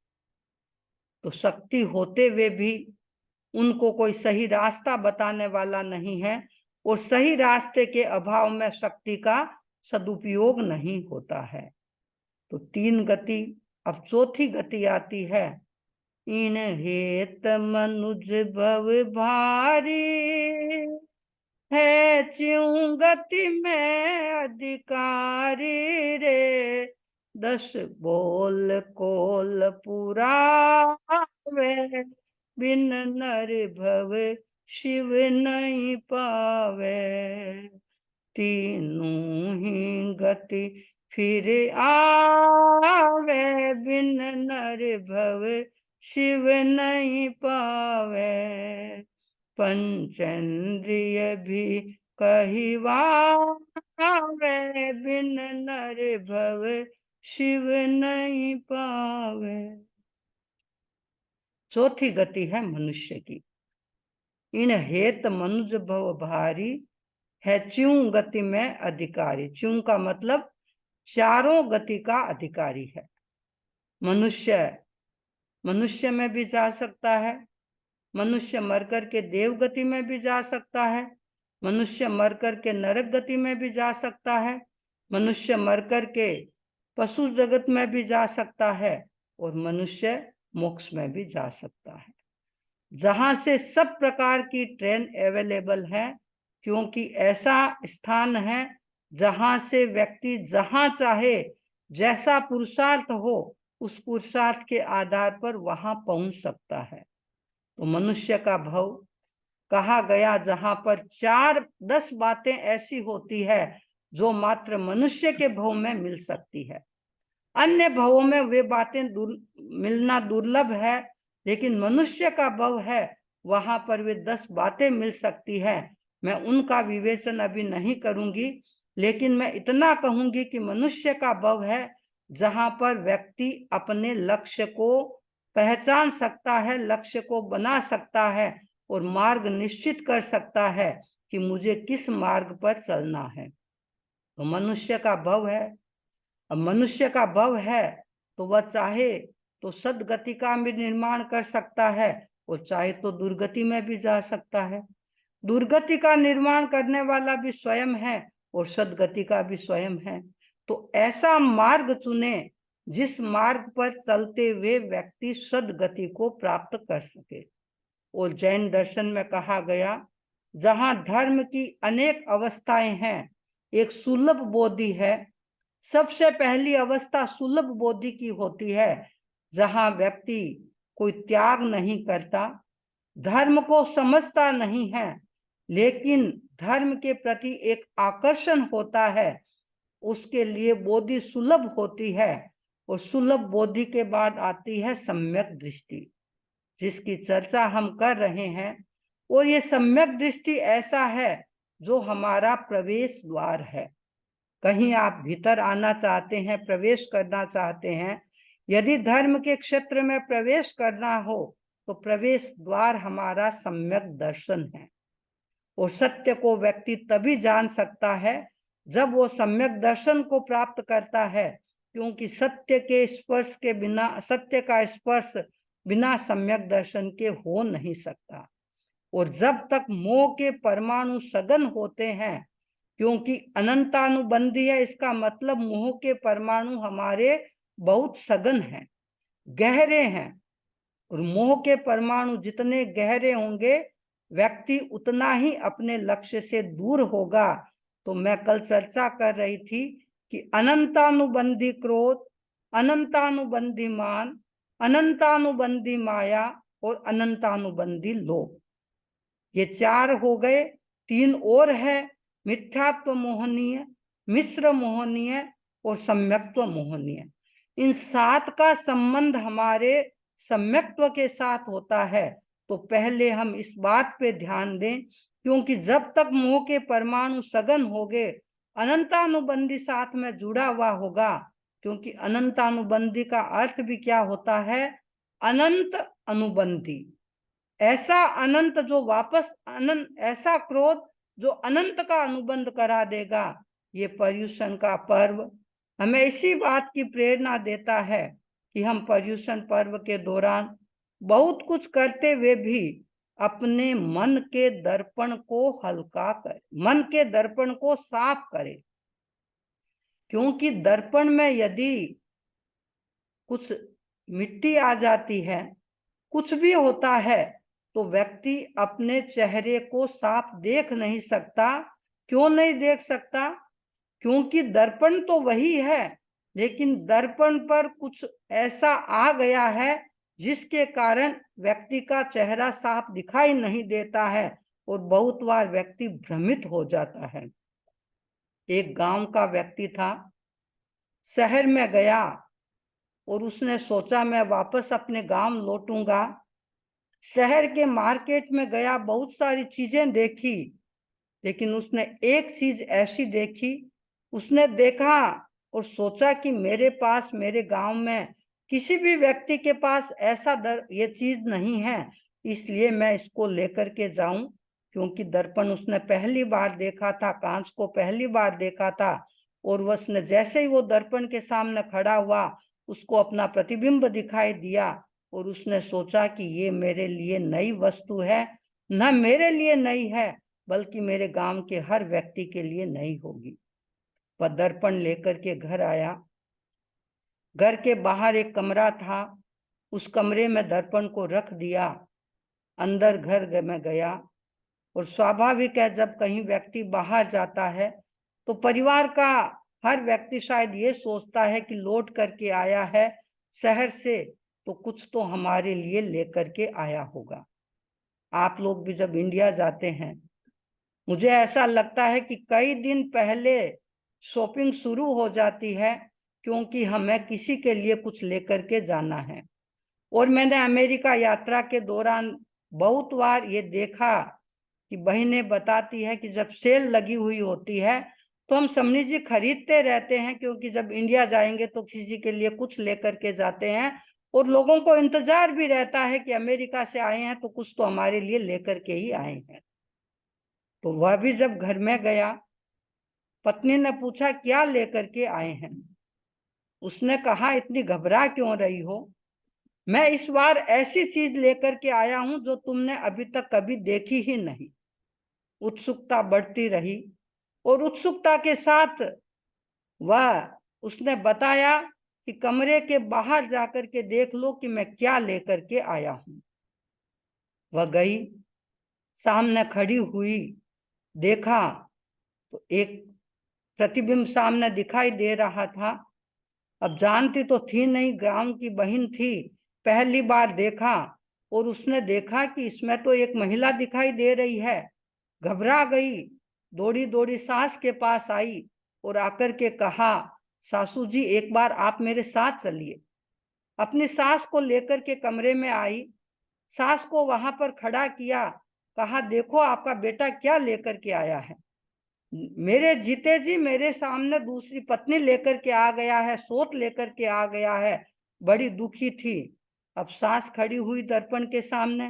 S1: तो शक्ति होते हुए भी उनको कोई सही रास्ता बताने वाला नहीं है, और सही रास्ते के अभाव में शक्ति का सदुपयोग नहीं होता है। तो तीन गति। अब चौथी गति आती है, इन हेत मनुज भव भारी, है च्यों गति में अधिकारी रे, 10 बोल कोल पुरावे, बिन नर भव शिव नहीं पावे, तीनों ही गति फिर आवे, बिन नर भव शिव नहीं पावे, पंचेंद्रिय भी कहिवावे, बिन नर भव शिव नहीं पावे। चौथी गति है मनुष्य की। इन हेत मनुज भव भारी, है च्यों गति में अधिकारी। च्यों का मतलब चारों गति का अधिकारी है। मनुष्य में भी जा सकता है, मनुष्य मरकर के देव गति में भी जा सकता है, मनुष्य मरकर के नरक गति में भी जा सकता है, मनुष्य मरकर के पशु जगत में भी जा सकता है, और मनुष्य मोक्ष में भी जा सकता है। जहां से सब प्रकार की ट्रेन अवेलेबल है, क्योंकि ऐसा स्थान है जहां से व्यक्ति जहां चाहे जैसा पुरुषार्थ हो उस पुरुषार्थ के आधार पर वहां पहुंच सकता है। तो मनुष्य का भव कहा गया जहां पर 4-10 बातें ऐसी होती है जो मात्र मनुष्य के भव में मिल सकती है। अन्य भवों में वे बातें मिलना दुर्लभ है, लेकिन मनुष्य का भव है वहां पर वे 10 बातें मिल सकती है। मैं उनका विवेचन अभी नहीं करूंगी, लेकिन मैं इतना कहूंगी कि मनुष्य का भव है जहां पर व्यक्ति अपने लक्ष्य को पहचान सकता है, लक्ष्य को बना सकता है और मार्ग निश्चित कर सकता है कि मुझे किस मार्ग पर चलना है। तो मनुष्य का भव है। अब मनुष्य का भव है तो वह चाहे तो सदगति का भी निर्माण कर सकता है और चाहे तो दुर्गति में भी जा सकता है। दुर्गति का निर्माण करने वाला भी स्वयं है और सदगति का भी स्वयं है। तो ऐसा मार्ग चुने जिस मार्ग पर चलते हुए व्यक्ति सदगति को प्राप्त कर सके। और जैन दर्शन में कहा गया, जहां धर्म की अनेक अवस्थाएं हैं, एक सुलभ बोधि है। सबसे पहली अवस्था सुलभ बोधि की होती है, जहां व्यक्ति कोई त्याग नहीं करता, धर्म को समझता नहीं है, लेकिन धर्म के प्रति एक आकर्षण होता है, उसके लिए बोधि सुलभ होती है। और सुलभ बोधि के बाद आती है सम्यक दृष्टि, जिसकी चर्चा हम कर रहे हैं। और ये सम्यक दृष्टि ऐसा है जो हमारा प्रवेश द्वार है। कहीं आप भीतर आना चाहते हैं, प्रवेश करना चाहते हैं, यदि धर्म के क्षेत्र में प्रवेश करना हो तो प्रवेश द्वार हमारा सम्यक दर्शन है। और सत्य को व्यक्ति तभी जान सकता है जब वो सम्यक दर्शन को प्राप्त करता है, क्योंकि सत्य के स्पर्श के बिना, सत्य का स्पर्श बिना सम्यक दर्शन के हो नहीं सकता। और जब तक मोह के परमाणु सघन होते हैं, क्योंकि अनंतानुबंधी है, इसका मतलब मोह के परमाणु हमारे बहुत सघन हैं, गहरे हैं। और मोह के परमाणु जितने गहरे होंगे, व्यक्ति उतना ही अपने लक्ष्य से दूर होगा। तो मैं कल चर्चा कर रही थी कि अनंतानुबंधी क्रोध, अनंतानुबंधी मान, अनंतानुबंधी माया और अनंतानुबंधी लोभ, ये 4 हो गए। 3 और है, मिथ्यात्व मोहनीय, मिश्र मोहनीय और सम्यक्त्व मोहनीय। इन 7 का संबंध हमारे सम्यक्त्व के साथ होता है। तो पहले हम इस बात पे ध्यान दें, क्योंकि जब तक मोह के परमाणु सघन होंगे, अनंतानुबंधी साथ में जुड़ा हुआ होगा। क्योंकि अनंतानुबंधी का अर्थ भी क्या होता है? अनंत अनुबंधी। ऐसा अनंत जो वापस अनंत, ऐसा क्रोध जो अनंत का अनुबंध करा देगा। ये पर्युषण का पर्व हमें इसी बात की प्रेरणा देता है कि हम पर्युषण पर्व के दौरान बहुत कुछ करते हुए भी अपने मन के दर्पण को हल्का करें, मन के दर्पण को साफ करें। क्योंकि दर्पण में यदि कुछ मिट्टी आ जाती है, कुछ भी होता है, तो व्यक्ति अपने चेहरे को साफ देख नहीं सकता। क्यों नहीं देख सकता? क्योंकि दर्पण तो वही है, लेकिन दर्पण पर कुछ ऐसा आ गया है जिसके कारण व्यक्ति का चेहरा साफ दिखाई नहीं देता है और बहुत बार व्यक्ति भ्रमित हो जाता है। एक गांव का व्यक्ति था, शहर में गया और उसने सोचा मैं वापस अपने गांव लौटूंगा। शहर के मार्केट में गया, बहुत सारी चीजें देखी, लेकिन उसने एक चीज ऐसी देखी, उसने देखा और सोचा कि मेरे पास, मेरे गांव में किसी भी व्यक्ति के पास ऐसा ये चीज नहीं है, इसलिए मैं इसको लेकर के जाऊं। क्योंकि दर्पण उसने पहली बार देखा था, कांच को पहली बार देखा था, और उसने जैसे ही वो दर्पण के सामने खड़ा हुआ, उसको अपना प्रतिबिंब दिखाई दिया और उसने सोचा कि ये मेरे लिए नई वस्तु है, न मेरे लिए नई है बल्कि मेरे गांव के हर व्यक्ति के लिए नई होगी। वह दर्पण लेकर के घर आया। घर के बाहर एक कमरा था, उस कमरे में दर्पण को रख दिया। अंदर घर में गया और स्वाभाविक है, जब कहीं व्यक्ति बाहर जाता है तो परिवार का हर व्यक्ति शायद ये सोचता है कि लौट करके आया है शहर से, तो कुछ तो हमारे लिए लेकर के आया होगा। आप लोग भी जब इंडिया जाते हैं, मुझे ऐसा लगता है कि कई दिन पहले शॉपिंग शुरू हो जाती है, क्योंकि हमें किसी के लिए कुछ लेकर के जाना है। और मैंने अमेरिका यात्रा के दौरान बहुत बार ये देखा कि बहनें बताती है कि जब सेल लगी हुई होती है तो हम समनी जी खरीदते रहते हैं, क्योंकि जब इंडिया जाएंगे तो किसी के लिए कुछ लेकर के जाते हैं और लोगों को इंतजार भी रहता है कि अमेरिका से आए हैं तो कुछ तो हमारे लिए लेकर के ही आए हैं। तो वह भी जब घर में गया, पत्नी ने पूछा क्या लेकर के आए हैं? उसने कहा इतनी घबरा क्यों रही हो? मैं इस बार ऐसी चीज लेकर के आया हूं जो तुमने अभी तक कभी देखी ही नहीं। उत्सुकता बढ़ती रही और उत्सुकता के साथ वह, उसने बताया कि कमरे के बाहर जाकर के देख लो कि मैं क्या लेकर के आया हूं। वह गई, सामने खड़ी हुई, देखा तो एक प्रतिबिंब सामने दिखाई दे रहा था। अब जानती तो थी नहीं, गांव की बहन थी, पहली बार देखा और उसने देखा कि इसमें तो एक महिला दिखाई दे रही है। घबरा गई, दौड़ी दौड़ी सास के पास आई और आकर के कहा, सासू जी एक बार आप मेरे साथ चलिए। अपनी सास को लेकर के कमरे में आई, सास को वहां पर खड़ा किया, कहा देखो आपका बेटा क्या लेकर के आया है। मेरे जीते जी मेरे सामने दूसरी पत्नी लेकर के आ गया है, सोत लेकर के आ गया है। बड़ी दुखी थी। अब सास खड़ी हुई दर्पण के सामने।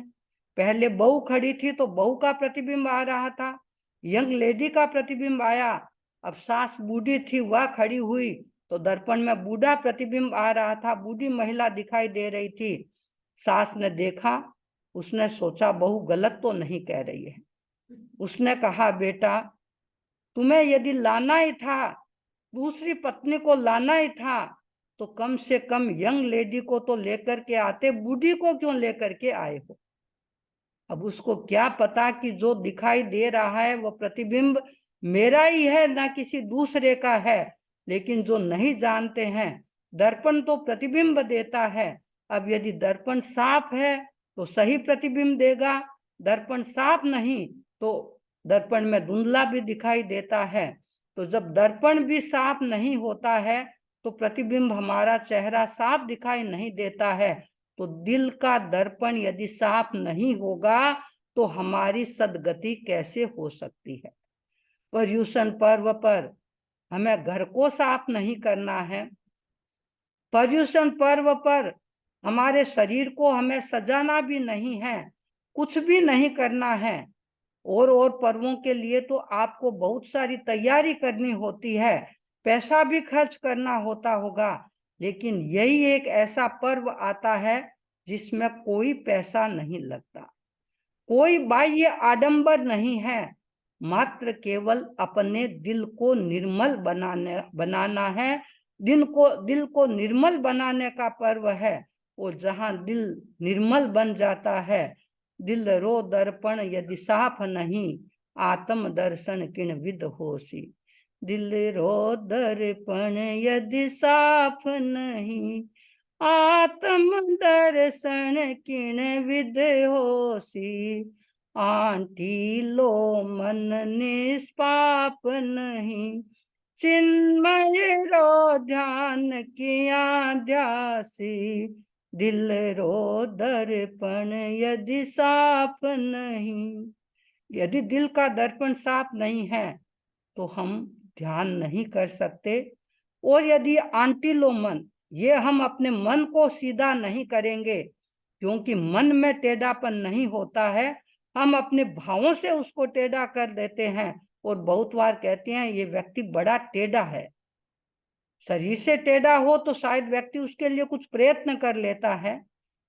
S1: पहले बहू खड़ी थी तो बहू का प्रतिबिंब आ रहा था, यंग लेडी का प्रतिबिंब आया। अब सास बूढ़ी थी, वह खड़ी हुई तो दर्पण में बूढ़ा प्रतिबिंब आ रहा था, बूढ़ी महिला दिखाई दे रही थी। सास ने देखा, उसने सोचा बहू गलत तो नहीं कह रही है। उसने कहा बेटा तुम्हें यदि लाना ही था, दूसरी पत्नी को लाना ही था, तो कम से कम यंग लेडी को तो लेकर के आते, बूढ़ी को क्यों लेकर के आए हो। अब उसको क्या पता कि जो दिखाई दे रहा है वो प्रतिबिंब मेरा ही है, ना किसी दूसरे का है। लेकिन जो नहीं जानते हैं, दर्पण तो प्रतिबिंब देता है। अब यदि दर्पण साफ है तो सही प्रतिबिंब देगा, दर्पण साफ नहीं तो दर्पण में धुंधला भी दिखाई देता है। तो जब दर्पण भी साफ नहीं होता है तो प्रतिबिंब हमारा चेहरा साफ दिखाई नहीं देता है। तो दिल का दर्पण यदि साफ नहीं होगा तो हमारी सदगति कैसे हो सकती है। पर्युषण पर्व पर हमें घर को साफ नहीं करना है। पर्युषण पर्व पर हमारे शरीर को हमें सजाना भी नहीं है, कुछ भी नहीं करना है। और पर्वों के लिए तो आपको बहुत सारी तैयारी करनी होती है, पैसा भी खर्च करना होता होगा। लेकिन यही एक ऐसा पर्व आता है जिसमें कोई पैसा नहीं लगता, कोई बाह्य आडंबर नहीं है, मात्र केवल अपने दिल को निर्मल बनाना है। दिल को निर्मल बनाने का पर्व है। और जहां दिल निर्मल बन जाता है, दिल रो दर्पण यदि साफ नहीं, आत्म दर्शन किन विद होसी। दिल रो दर्पण यदि साफ नहीं, आत्म दर्शन किन विद होसी। आंटी लो मन निष्पाप नहीं, चिन्मय रो ध्यान किया ध्यासी। दिल रो दर्पण यदि साफ नहीं, यदि दिल का दर्पण साफ नहीं है तो हम ध्यान नहीं कर सकते। और यदि आंटी लो मन, ये हम अपने मन को सीधा नहीं करेंगे, क्योंकि मन में टेढ़ापन नहीं होता है, हम अपने भावों से उसको टेढ़ा कर देते हैं। और बहुत बार कहते हैं ये व्यक्ति बड़ा टेढ़ा है। शरीर से टेढ़ा हो तो शायद व्यक्ति उसके लिए कुछ प्रयत्न कर लेता है।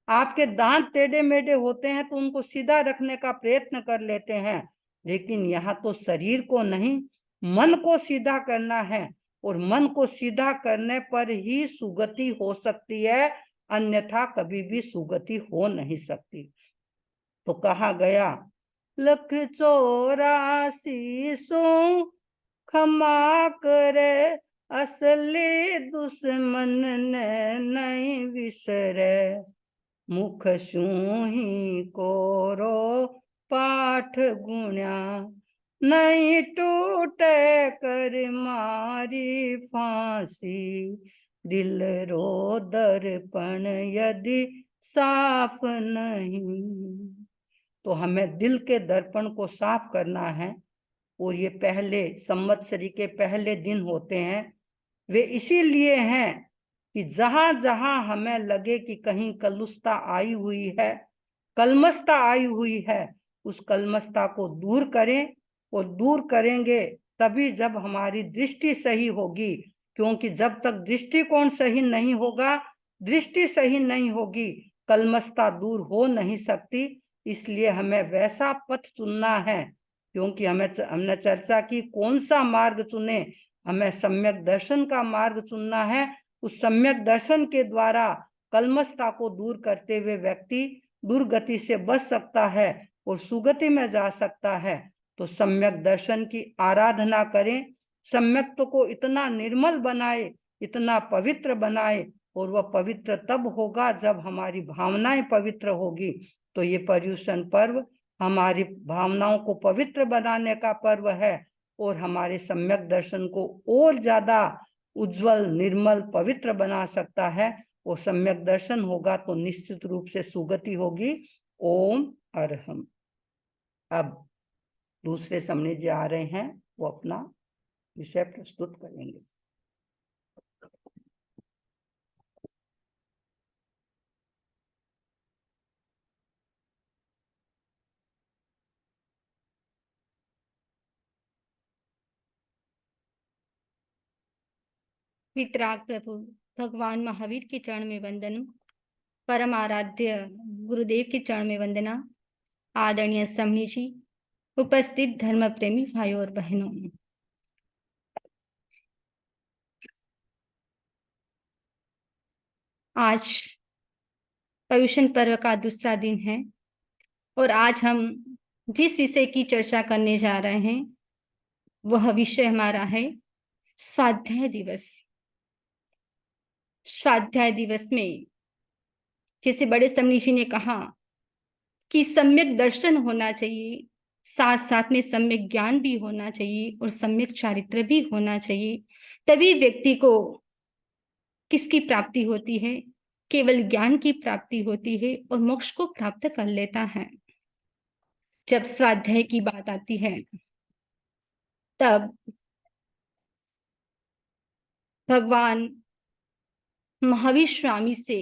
S1: आपके दांत टेढ़े मेढ़े होते हैं तो उनको सीधा रखने का प्रयत्न कर लेते हैं। लेकिन यहाँ तो शरीर को नहीं, मन को सीधा करना है। और मन को सीधा करने पर ही सुगति हो सकती है, अन्यथा कभी भी सुगति हो नहीं सकती। तो कहा गया, लख 84 सो क्षमा करे, असली दुश्मन ने नहीं विसरे। मुख सूही कोरो पाठ गुण्या, नहीं टूटे कर मारी फांसी। दिल रो दर्पण यदि साफ नहीं। तो हमें दिल के दर्पण को साफ करना है। और ये पहले संवत्सरी के पहले दिन होते हैं, वे इसीलिए हैं कि जहां जहां हमें लगे कि कहीं कलुषता आई हुई है, कलमशता आई हुई है, उस कलमशता को दूर करें। और दूर करेंगे तभी जब हमारी दृष्टि सही होगी, क्योंकि जब तक दृष्टिकोण सही नहीं होगा, दृष्टि सही नहीं होगी, कलमशता दूर हो नहीं सकती। इसलिए हमें वैसा पथ चुनना है, क्योंकि हमने चर्चा की कौन सा मार्ग चुने, हमें सम्यक दर्शन का मार्ग चुनना है। उस सम्यक दर्शन के द्वारा कलमशता को दूर करते हुए व्यक्ति दुर्गति से बच सकता है और सुगति में जा सकता है। तो सम्यक दर्शन की आराधना करें, सम्यक को इतना निर्मल बनाए, इतना पवित्र बनाए। और वह पवित्र तब होगा जब हमारी भावनाएं पवित्र होगी। तो ये पर्युषण पर्व हमारी भावनाओं को पवित्र बनाने का पर्व है और हमारे सम्यक दर्शन को और ज्यादा उज्जवल, निर्मल, पवित्र बना सकता है। वो सम्यक दर्शन होगा तो निश्चित रूप से सुगति होगी। ओम अरहम। अब दूसरे समने जी आ रहे हैं, वो अपना विषय प्रस्तुत करेंगे।
S2: वितराग प्रभु भगवान महावीर के चरण में वंदन। परम आराध्य गुरुदेव के चरण में वंदना। आदरणीय समनी जी, उपस्थित धर्म प्रेमी भाइयों और बहनों, आज पर्युषण पर्व का दूसरा दिन है और आज हम जिस विषय की चर्चा करने जा रहे हैं वह विषय हमारा है स्वाध्याय दिवस। स्वाध्याय दिवस में जैसे बड़े समनी जी ने कहा कि सम्यक दर्शन होना चाहिए, साथ साथ में सम्यक ज्ञान भी होना चाहिए और सम्यक चारित्र भी होना चाहिए, तभी व्यक्ति को किसकी प्राप्ति होती है? केवल ज्ञान की प्राप्ति होती है और मोक्ष को प्राप्त कर लेता है। जब स्वाध्याय की बात आती है तब भगवान महावीर स्वामी से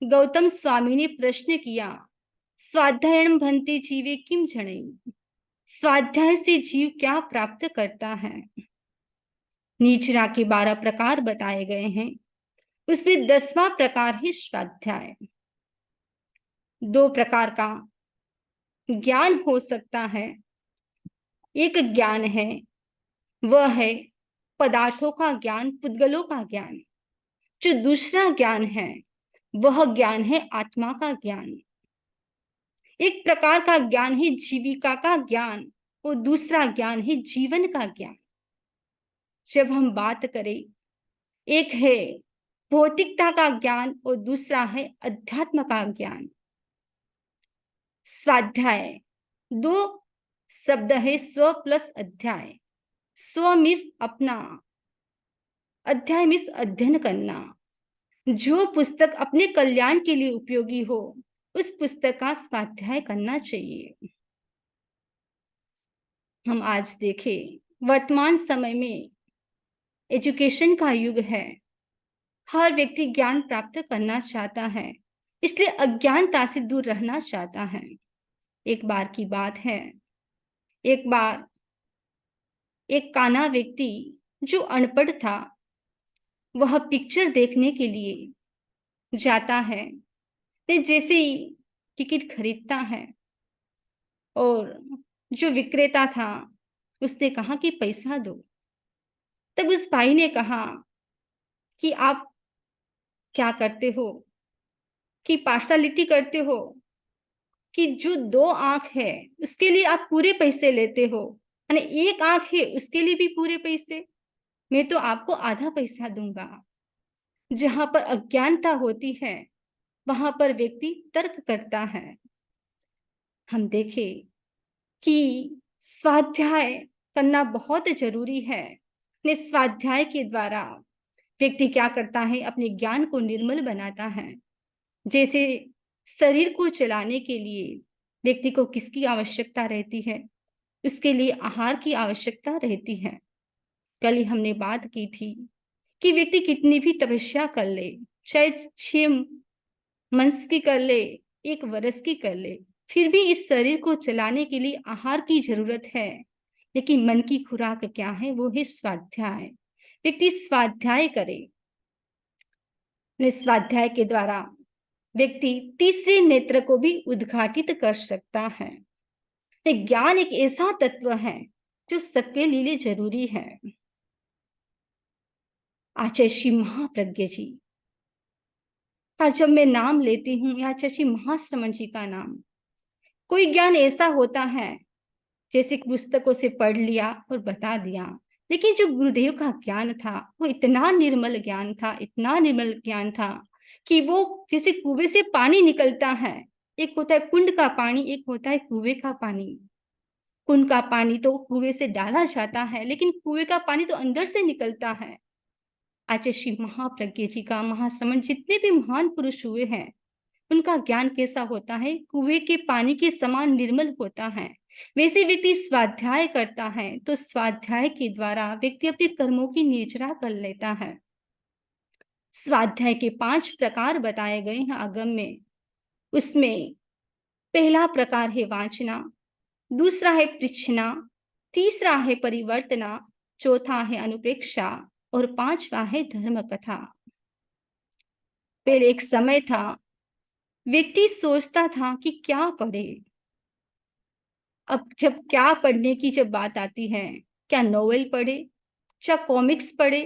S2: गौतम स्वामी ने प्रश्न किया, स्वाध्यायन भन्ते जीवे किम जनै? स्वाध्याय से जीव क्या प्राप्त करता है? निचरा के 12 प्रकार बताए गए हैं, उसमें 10वां प्रकार है स्वाध्याय। 2 प्रकार का ज्ञान हो सकता है। एक ज्ञान है, वह है पदार्थों का ज्ञान, पुद्गलों का ज्ञान। जो दूसरा ज्ञान है वह ज्ञान है आत्मा का ज्ञान। एक प्रकार का ज्ञान है जीविका का ज्ञान और दूसरा ज्ञान है जीवन का ज्ञान। जब हम बात करें, एक है भौतिकता का ज्ञान और दूसरा है अध्यात्म का ज्ञान। स्वाध्याय 2 शब्द है, स्व प्लस अध्याय। स्व मीन्स अपना, अध्याय मीन्स अध्ययन करना। जो पुस्तक अपने कल्याण के लिए उपयोगी हो उस पुस्तक का स्वाध्याय करना चाहिए। हम आज देखें, वर्तमान समय में एजुकेशन का युग है। हर व्यक्ति ज्ञान प्राप्त करना चाहता है, इसलिए अज्ञानता से दूर रहना चाहता है। एक बार की बात है, एक बार एक काना व्यक्ति जो अनपढ़ था वह पिक्चर देखने के लिए जाता है। तो जैसे ही टिकट खरीदता है और जो विक्रेता था उसने कहा कि पैसा दो। तब उस भाई ने कहा कि आप क्या करते हो, कि पार्शलिटी करते हो, कि जो 2 आंख है उसके लिए आप पूरे पैसे लेते हो, यानी एक आंख है उसके लिए भी पूरे पैसे? मैं तो आपको आधा पैसा दूंगा। जहां पर अज्ञानता होती है वहां पर व्यक्ति तर्क करता है। हम देखें कि स्वाध्याय करना बहुत जरूरी है। स्वाध्याय के द्वारा व्यक्ति क्या करता है, अपने ज्ञान को निर्मल बनाता है। जैसे शरीर को चलाने के लिए व्यक्ति को किसकी आवश्यकता रहती है? उसके लिए आहार की आवश्यकता रहती है। कल ही हमने बात की थी कि व्यक्ति कितनी भी तपस्या कर ले, शायद 6 मंथ की कर ले, 1 वर्ष की कर ले, फिर भी इस शरीर को चलाने के लिए आहार की जरूरत है। लेकिन मन की खुराक क्या है? वो है स्वाध्याय। व्यक्ति स्वाध्याय करे। स्वाध्याय के द्वारा व्यक्ति तीसरे नेत्र को भी उद्घाटित कर सकता है। ज्ञान एक ऐसा तत्व है जो सबके लिए जरूरी है। आचार्य श्री महाप्रज्ञ जी का जब मैं नाम लेती हूँ, या आचार्य श्री महाश्रमण जी का नाम, कोई ज्ञान ऐसा होता है जैसे पुस्तकों से पढ़ लिया और बता दिया, लेकिन जो गुरुदेव का ज्ञान था वो इतना निर्मल ज्ञान था, इतना निर्मल ज्ञान था कि वो जैसे कुएं से पानी निकलता है एक होता है कुंड का पानी, एक होता है कुएं का पानी। कुंड का पानी तो कुएं से डाला जाता है, लेकिन कुएं का पानी तो अंदर से निकलता है। आचार्य श्री महाप्रज्ञ जी का, महासमंद, जितने भी महान पुरुष हुए हैं, उनका ज्ञान कैसा होता है? कुएं के पानी के समान निर्मल होता है। वैसे व्यक्ति स्वाध्याय करता है तो स्वाध्याय के द्वारा व्यक्ति अपने कर्मों की निर्जरा कर लेता है। स्वाध्याय के 5 प्रकार बताए गए हैं आगम में। उसमें पहला प्रकार है वाचना, दूसरा है पृच्छना, तीसरा है परिवर्तना, चौथा है अनुप्रेक्षा और 5वां है धर्म कथा। पहले एक समय था, व्यक्ति सोचता था कि क्या पढ़े। अब जब क्या पढ़ने की जब बात आती है, क्या नोवेल पढ़े, क्या कॉमिक्स पढ़े,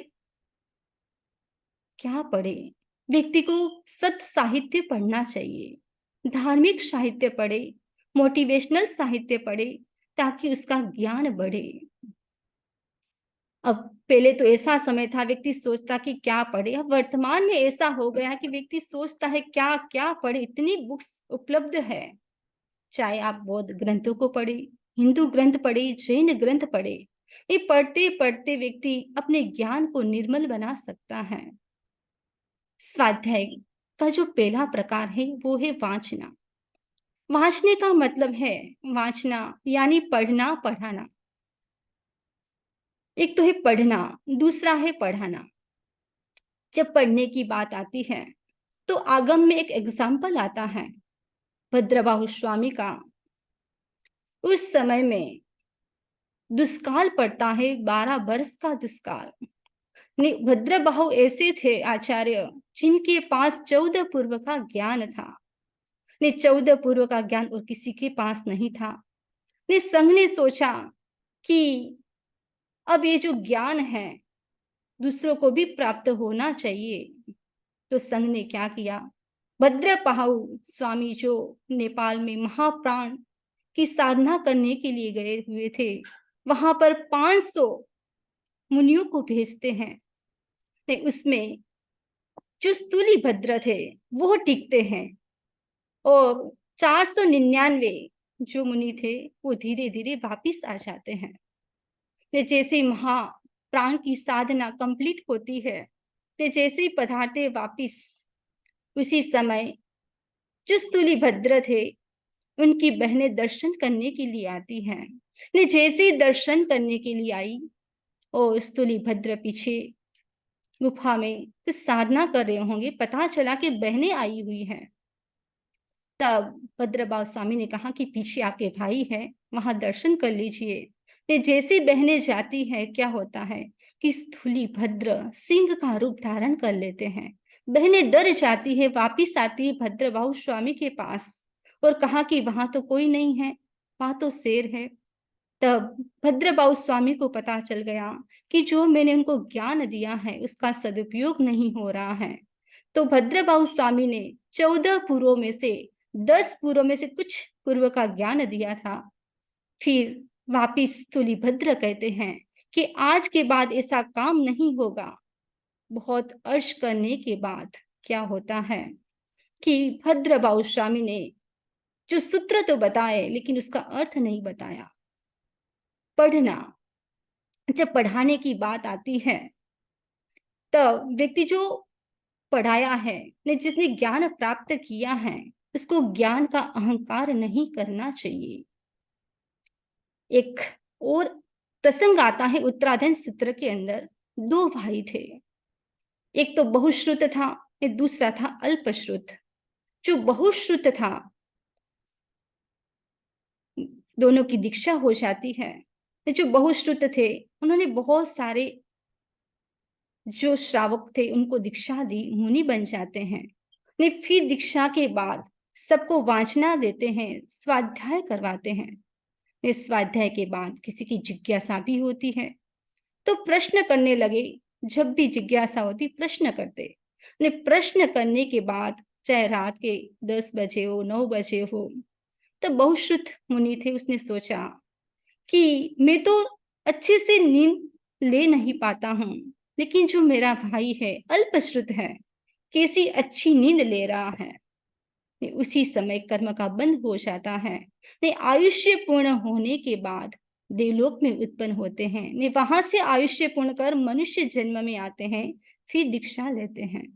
S2: क्या पढ़े? व्यक्ति को सत्य साहित्य पढ़ना चाहिए, धार्मिक साहित्य पढ़े, मोटिवेशनल साहित्य पढ़े, ताकि उसका ज्ञान बढ़े। अब पहले तो ऐसा समय था व्यक्ति सोचता कि क्या पढ़े। अब वर्तमान में ऐसा हो गया कि व्यक्ति सोचता है क्या क्या पढ़े, इतनी बुक्स उपलब्ध है। चाहे आप बौद्ध ग्रंथों को पढ़े, हिंदू ग्रंथ पढ़े, जैन ग्रंथ पढ़े, ये पढ़ते पढ़ते व्यक्ति अपने ज्ञान को निर्मल बना सकता है। स्वाध्याय का जो पहला प्रकार है वो है वाचना। वाचने का मतलब है, वाचना यानी पढ़ना, पढ़ाना। एक तो है पढ़ना, दूसरा है पढ़ाना। जब पढ़ने की बात आती है तो आगम में एक एग्जाम्पल आता है भद्रबाहु स्वामी का। उस समय में दुष्काल पड़ता है, 12 वर्ष का दुष्काल। भद्रबाहु ऐसे थे आचार्य जिनके पास 14 पूर्व का ज्ञान था। 14 पूर्व का ज्ञान और किसी के पास नहीं था। संघ ने सोचा कि अब ये जो ज्ञान है दूसरों को भी प्राप्त होना चाहिए। तो संघ ने क्या किया? भद्रबाहु स्वामी जो नेपाल में महाप्राण की साधना करने के लिए गए हुए थे, वहां पर 500 मुनियों को भेजते हैं। उसमें जो स्थूली भद्र थे वो टिकते हैं और 499 जो मुनि थे वो धीरे धीरे वापिस आ जाते हैं। जैसे महाप्राण की साधना कंप्लीट होती है, ते जैसे ही पधारते वापिस, उसी समय जो स्थूली भद्र थे उनकी बहनें दर्शन करने के लिए आती हैं। जैसे ही दर्शन करने के लिए आई और स्थूली भद्र पीछे गुफा में कुछ साधना कर रहे होंगे, पता चला कि बहनें आई हुई हैं। तब भद्रबाहु स्वामी ने कहा कि पीछे आपके भाई है, वहां दर्शन कर लीजिए। जैसी बहनें जाती है, क्या होता है कि स्थूली भद्र सिंह का रूप धारण कर लेते हैं। बहनें डर जाती है, वापिस आती है भद्रबाहु स्वामी के पास और कहा कि वहां तो कोई नहीं है, वहां तो शेर है। तब भद्रबाहु स्वामी को पता चल गया कि जो मैंने उनको ज्ञान दिया है उसका सदुपयोग नहीं हो रहा है। तो भद्रबाहु स्वामी ने 14 पूर्वों में से 10 पूर्वों में से कुछ पूर्व का ज्ञान दिया था। फिर वापिस तुलिभद्र कहते हैं कि आज के बाद ऐसा काम नहीं होगा। बहुत अर्ज करने के बाद क्या होता है कि भद्रबाहु स्वामी ने जो सूत्र तो बताए लेकिन उसका अर्थ नहीं बताया। पढ़ना, जब पढ़ाने की बात आती है तब व्यक्ति जो पढ़ाया है, जिसने ज्ञान प्राप्त किया है, उसको ज्ञान का अहंकार नहीं करना चाहिए। एक और प्रसंग आता है उत्तराधन सूत्र के अंदर। 2 भाई थे, एक तो बहुश्रुत था, एक दूसरा था अल्पश्रुत। जो बहुश्रुत था दोनों की दीक्षा हो जाती है। जो बहुश्रुत थे उन्होंने बहुत सारे जो श्रावक थे उनको दीक्षा दी, मुनि बन जाते हैं। ने फिर दीक्षा के बाद सबको वाचना देते हैं, स्वाध्याय करवाते हैं। इस स्वाध्याय के बाद किसी की जिज्ञासा भी होती है तो प्रश्न करने लगे। जब भी जिज्ञासा होती प्रश्न करते। ने प्रश्न करने के बाद चाहे रात के 10 बजे हो, 9 बजे हो, तो बहुश्रुत मुनि थे, उसने सोचा कि मैं तो अच्छे से नींद ले नहीं पाता हूँ, लेकिन जो मेरा भाई है अल्पश्रुत है, कैसी अच्छी नींद ले रहा है। उसी समय कर्म का बंध हो जाता है। आयुष्य पूर्ण होने के बाद देवलोक में उत्पन्न होते हैं। वहां से आयुष्य पूर्ण कर मनुष्य जन्म में आते हैं, फिर दीक्षा लेते हैं।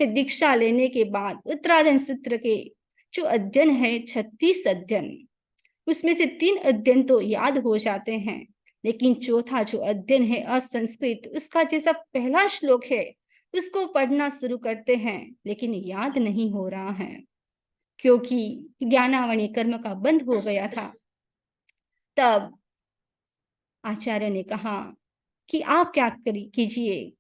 S2: दीक्षा लेने के बाद उत्तरायण सूत्र के जो अध्ययन है 36 अध्ययन, उसमें से 3 अध्ययन तो याद हो जाते हैं, लेकिन चौथा जो अध्ययन है असंस्कृत, उसका जैसा पहला श्लोक है उसको पढ़ना शुरू करते हैं, लेकिन याद नहीं हो रहा है, क्योंकि ज्ञानावणी कर्म का बंद हो गया था। तब आचार्य ने कहा कि आप क्या कीजिए,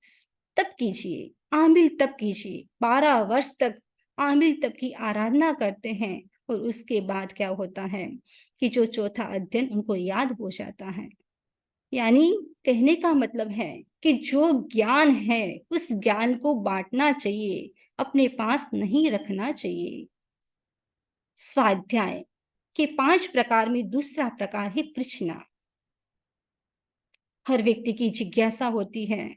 S2: तप कीजिए, आमिल तप कीजिए। 12 वर्ष तक आमिल तप की आराधना करते हैं, और उसके बाद क्या होता है कि जो चौथा अध्ययन उनको याद हो जाता है। यानी कहने का मतलब है कि जो ज्ञान है उस ज्ञान को बांटना चाहिए, अपने पास नहीं रखना चाहिए। स्वाध्याय के 5 प्रकार में दूसरा प्रकार है प्रश्न। हर व्यक्ति की जिज्ञासा होती है,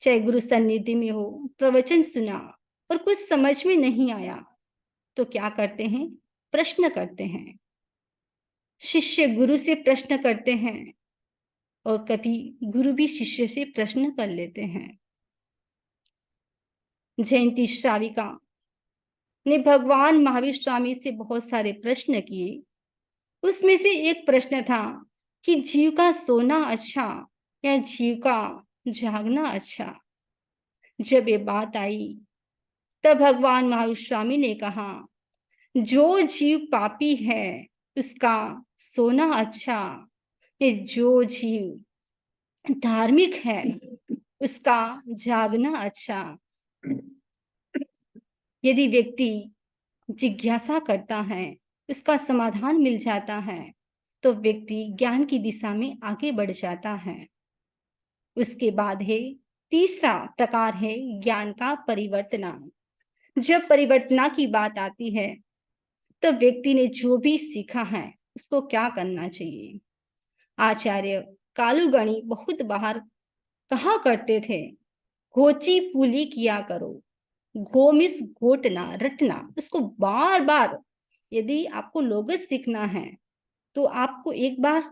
S2: चाहे गुरु सन्निधि में हो, प्रवचन सुना और कुछ समझ में नहीं आया तो क्या करते हैं, प्रश्न करते हैं। शिष्य गुरु से प्रश्न करते हैं, और कभी गुरु भी शिष्य से प्रश्न कर लेते हैं। जयंती श्राविका ने भगवान महावीर स्वामी से बहुत सारे प्रश्न किए। उसमें से एक प्रश्न था कि जीव का सोना अच्छा या जीव का जागना अच्छा। जब ये बात आई तब भगवान महावीर स्वामी ने कहा, जो जीव पापी है उसका सोना अच्छा, ये जो जीव धार्मिक है उसका जागना अच्छा। यदि व्यक्ति जिज्ञासा करता है, उसका समाधान मिल जाता है, तो व्यक्ति ज्ञान की दिशा में आगे बढ़ जाता है। उसके बाद है तीसरा प्रकार है ज्ञान का परिवर्तना। जब परिवर्तना की बात आती है तो व्यक्ति ने जो भी सीखा है उसको क्या करना चाहिए। आचार्य कालुगणी बहुत बाहर कहा करते थे, घोची पुली किया करो। घो मिस घोटना, रटना, उसको बार बार। यदि आपको लोगस सीखना है तो आपको एक बार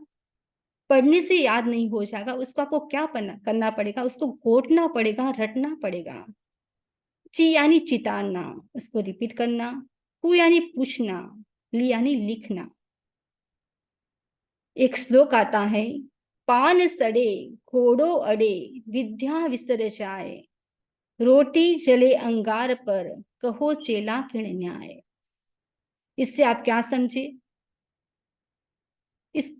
S2: पढ़ने से याद नहीं हो जाएगा, उसको आपको क्या करना पड़ेगा, उसको घोटना पड़ेगा, रटना पड़ेगा। ची यानी चिताना, उसको रिपीट करना। पू यानी पूछना, ली यानी लिखना। एक श्लोक आता है, पान सड़े घोड़ो अड़े विद्या विसर जाए, रोटी जले अंगार पर कहो चेला किण न्याय। इससे आप क्या समझे, इस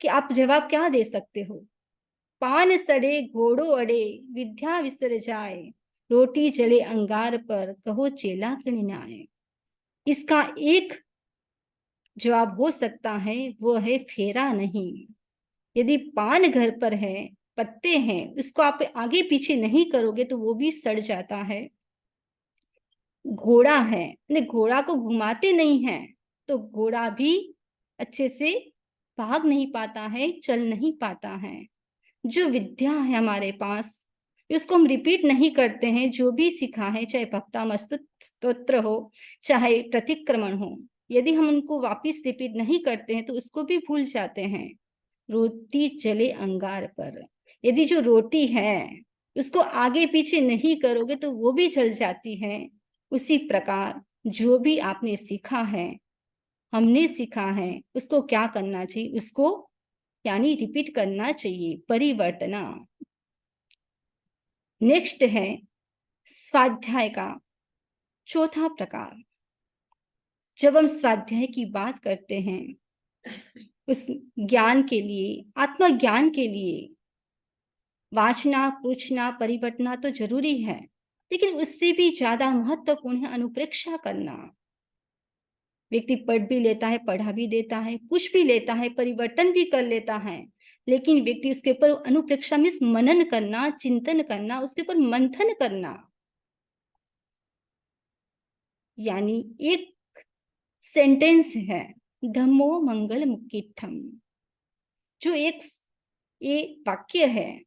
S2: कि आप जवाब क्या दे सकते हो। पान सड़े घोड़ो अड़े विद्या विसर जाए, रोटी जले अंगार पर कहो चेला किण न्याय। इसका एक जवाब हो सकता है, वो है फेरा नहीं। यदि पान घर पर है, पत्ते हैं, उसको आप आगे पीछे नहीं करोगे तो वो भी सड़ जाता है। घोड़ा है, घोड़ा को घुमाते नहीं है तो घोड़ा भी अच्छे से भाग नहीं पाता है, चल नहीं पाता है। जो विद्या है हमारे पास, उसको हम रिपीट नहीं करते हैं। जो भी सीखा है, चाहे भक्तामस्तु स्तोत्र हो, चाहे प्रतिक्रमण हो, यदि हम उनको वापिस रिपीट नहीं करते हैं तो उसको भी भूल जाते हैं। रोटी चले अंगार पर, यदि जो रोटी है उसको आगे पीछे नहीं करोगे तो वो भी जल जाती है। उसी प्रकार जो भी आपने सीखा है, हमने सीखा है, उसको क्या करना चाहिए, उसको यानी रिपीट करना चाहिए, परिवर्तना। नेक्स्ट है स्वाध्याय का चौथा प्रकार। जब हम स्वाध्याय की बात करते हैं, उस ज्ञान के लिए, आत्मज्ञान के लिए वाचना, पूछना, परिवर्तना तो जरूरी है, लेकिन उससे भी ज्यादा महत्वपूर्ण है अनुप्रेक्षा करना। व्यक्ति पढ़ भी लेता है, पढ़ा भी देता है, पूछ भी लेता है, परिवर्तन भी कर लेता है, लेकिन व्यक्ति उसके ऊपर अनुप्रेक्षा में मनन करना, चिंतन करना, उसके ऊपर मंथन करना। यानी एक सेंटेंस है, धम्मो मंगल मुक्तिठम, जो एक ये वाक्य है,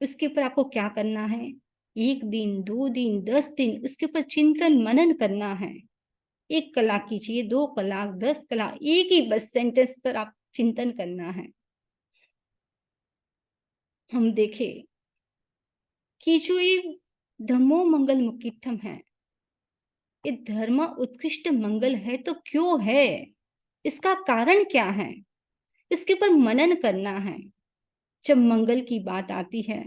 S2: उसके ऊपर आपको क्या करना है, 1 दिन, 2 दिन, 10 दिन उसके ऊपर चिंतन मनन करना है। 1 कलाक कीजिए, 2 कलाक, 10 कलाक, एक ही बस सेंटेंस पर आप चिंतन करना है। हम देखें कि जो ये धम्मो मंगल मुक्तित्थम है, ये धर्म उत्कृष्ट मंगल है तो क्यों है? इसका कारण क्या है? इसके ऊपर मनन करना है। जब मंगल की बात आती है,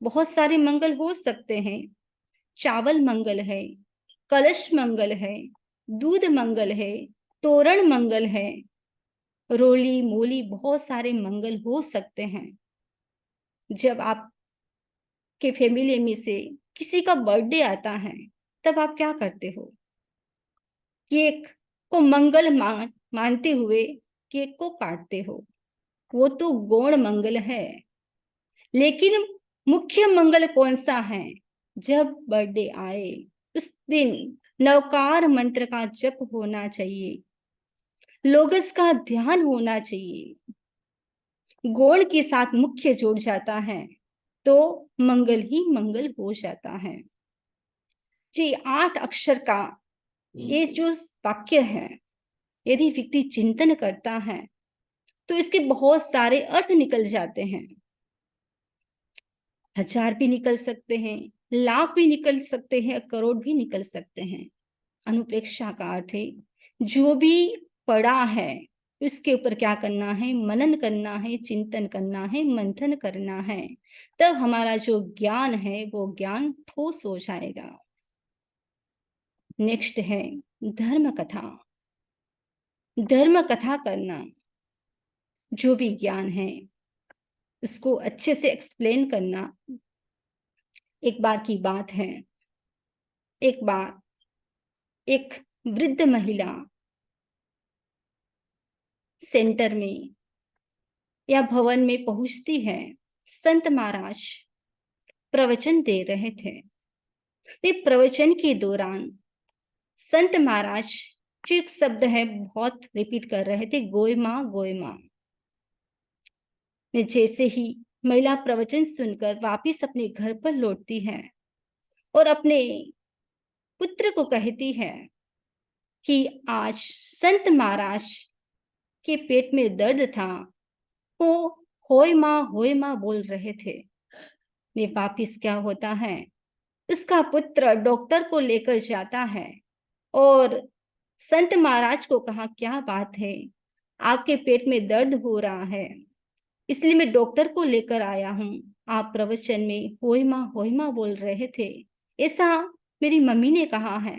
S2: बहुत सारे मंगल हो सकते हैं। चावल मंगल है, कलश मंगल है, दूध मंगल है, तोरण मंगल है, रोली मोली बहुत सारे मंगल हो सकते हैं। जब आप के फैमिली में से किसी का बर्थडे आता है, तब आप क्या करते हो? केक को मंगल मानते हुए केक को काटते हो। वो तो गौण मंगल है, लेकिन मुख्य मंगल कौन सा है? जब बर्थडे आए उस दिन नवकार मंत्र का जप होना चाहिए, लोगस का ध्यान होना चाहिए, गौण के साथ मुख्य जुड़ जाता है तो मंगल ही मंगल हो जाता है। जी 8 अक्षर का ये जो वाक्य है, यदि व्यक्ति चिंतन करता है तो इसके बहुत सारे अर्थ निकल जाते हैं। 1000 भी निकल सकते हैं, लाख भी निकल सकते हैं, करोड़ भी निकल सकते हैं। अनुप्रेक्षा का अर्थ है जो भी पड़ा है उसके ऊपर क्या करना है? मनन करना है, चिंतन करना है, मंथन करना है। तब हमारा जो ज्ञान है वो ज्ञान ठोस हो जाएगा। नेक्स्ट है धर्म कथा। धर्म कथा करना, जो भी ज्ञान है उसको अच्छे से एक्सप्लेन करना। एक बार की बात है, एक बार एक वृद्ध महिला सेंटर में या भवन में पहुंचती है। संत महाराज प्रवचन दे रहे थे। वे प्रवचन के दौरान संत महाराज जो एक शब्द है बहुत रिपीट कर रहे थे, गोय माँ गोय माँ। जैसे ही महिला प्रवचन सुनकर वापिस अपने घर पर लौटती है और अपने पुत्र को कहती है कि आज संत महाराज के पेट में दर्द था, वो होय माँ बोल रहे थे। ने वापिस क्या होता है, उसका पुत्र डॉक्टर को लेकर जाता है और संत महाराज को कहा क्या बात है, आपके पेट में दर्द हो रहा है, इसलिए मैं डॉक्टर को लेकर आया हूँ। आप प्रवचन में होय माँ बोल रहे थे, ऐसा मेरी मम्मी ने कहा है।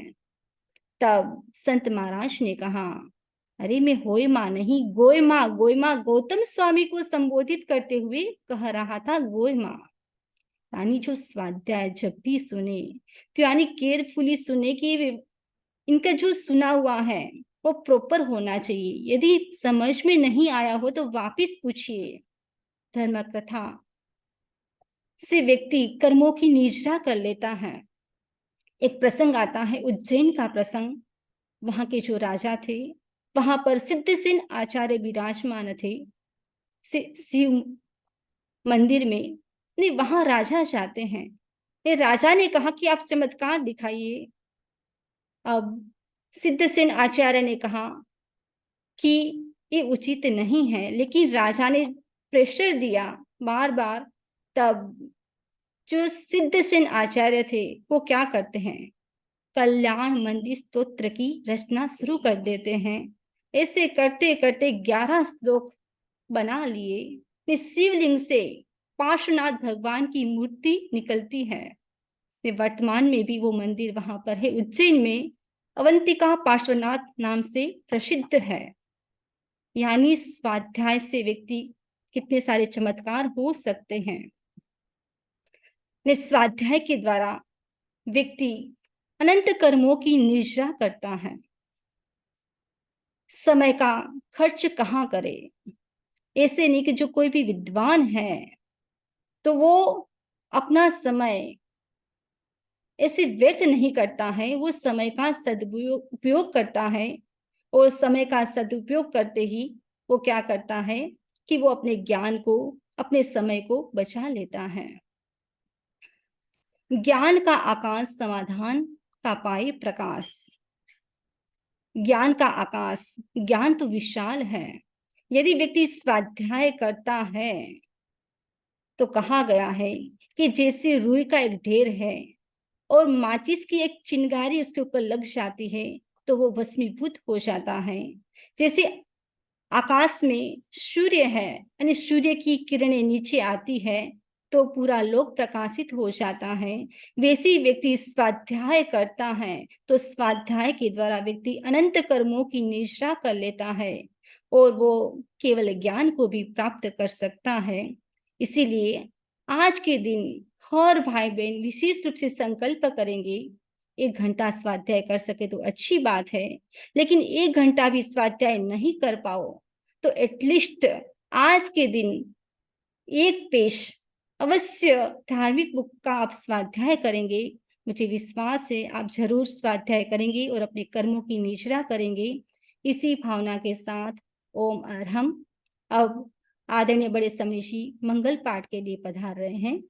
S2: तब संत महाराज ने कहा, अरे मैं होय माँ नहीं गोय माँ गौतम स्वामी को संबोधित करते हुए कह रहा था गोय माँ। यानी जो स्वाध्याय जब भी सुने तो यानी केयरफुली सुने कि इनका जो सुना हुआ है वो प्रॉपर होना चाहिए। यदि समझ में नहीं आया हो तो वापिस पूछिए। धर्म कथा से व्यक्ति कर्मों की निजरा कर लेता है। एक प्रसंग आता है उज्जैन का प्रसंग। वहां के जो राजा थे, वहां पर सिद्धसेन आचार्य विराजमान थे शिव मंदिर में। नहीं, वहां राजा जाते हैं। ये राजा ने कहा कि आप चमत्कार दिखाइए। अब सिद्धसेन आचार्य ने कहा कि ये उचित नहीं है, लेकिन राजा ने प्रेशर दिया बार बार। तब जो सिद्धसेन आचार्य थे वो क्या करते हैं, कल्याण मंदिर स्तोत्र की रचना शुरू कर देते हैं। ऐसे करते करते 11 श्लोक बना लिए। शिवलिंग से पार्श्वनाथ भगवान की मूर्ति निकलती है। वर्तमान में भी वो मंदिर वहां पर है, उज्जैन में अवंतिका पार्श्वनाथ नाम से प्रसिद्ध है। यानी स्वाध्याय से व्यक्ति कितने सारे चमत्कार हो सकते हैं। स्वाध्याय के द्वारा व्यक्ति अनंत कर्मों की निजरा करता है। समय का खर्च कहाँ करे? ऐसे नहीं कि जो कोई भी विद्वान है तो वो अपना समय ऐसे व्यर्थ नहीं करता है, वो समय का सदुपयोग करता है। और समय का सदुपयोग करते ही वो क्या करता है कि वो अपने ज्ञान को, अपने समय को बचा लेता है। ज्ञान का आकाश समाधान का पाए प्रकाश। ज्ञान का आकाश, ज्ञान तो विशाल है। यदि व्यक्ति स्वाध्याय करता है तो कहा गया है कि जैसे रुई का एक ढेर है और माचिस की एक चिंगारी उसके ऊपर लग जाती है तो वो भस्मीभूत हो जाता है। जैसे आकाश में सूर्य है, यानी सूर्य की किरणें नीचे आती है तो पूरा लोक प्रकाशित हो जाता है। वैसे ही व्यक्ति स्वाध्याय करता है तो स्वाध्याय के द्वारा व्यक्ति अनंत कर्मों की निष्ठा कर लेता है और वो केवल ज्ञान को भी प्राप्त कर सकता है। इसीलिए आज के दिन हर भाई बहन विशेष रूप से संकल्प करेंगे, 1 घंटा स्वाध्याय कर सके तो अच्छी बात है, लेकिन 1 घंटा भी स्वाध्याय नहीं कर पाओ तो एटलीस्ट आज के दिन एक पेज अवश्य धार्मिक बुक का आप स्वाध्याय करेंगे। मुझे विश्वास है आप जरूर स्वाध्याय करेंगे और अपने कर्मों की निष्ठा करेंगे। इसी भावना के साथ ओम अरहम। अब आदरणीय बड़े स्वामी जी मंगल पाठ के लिए पधार रहे हैं।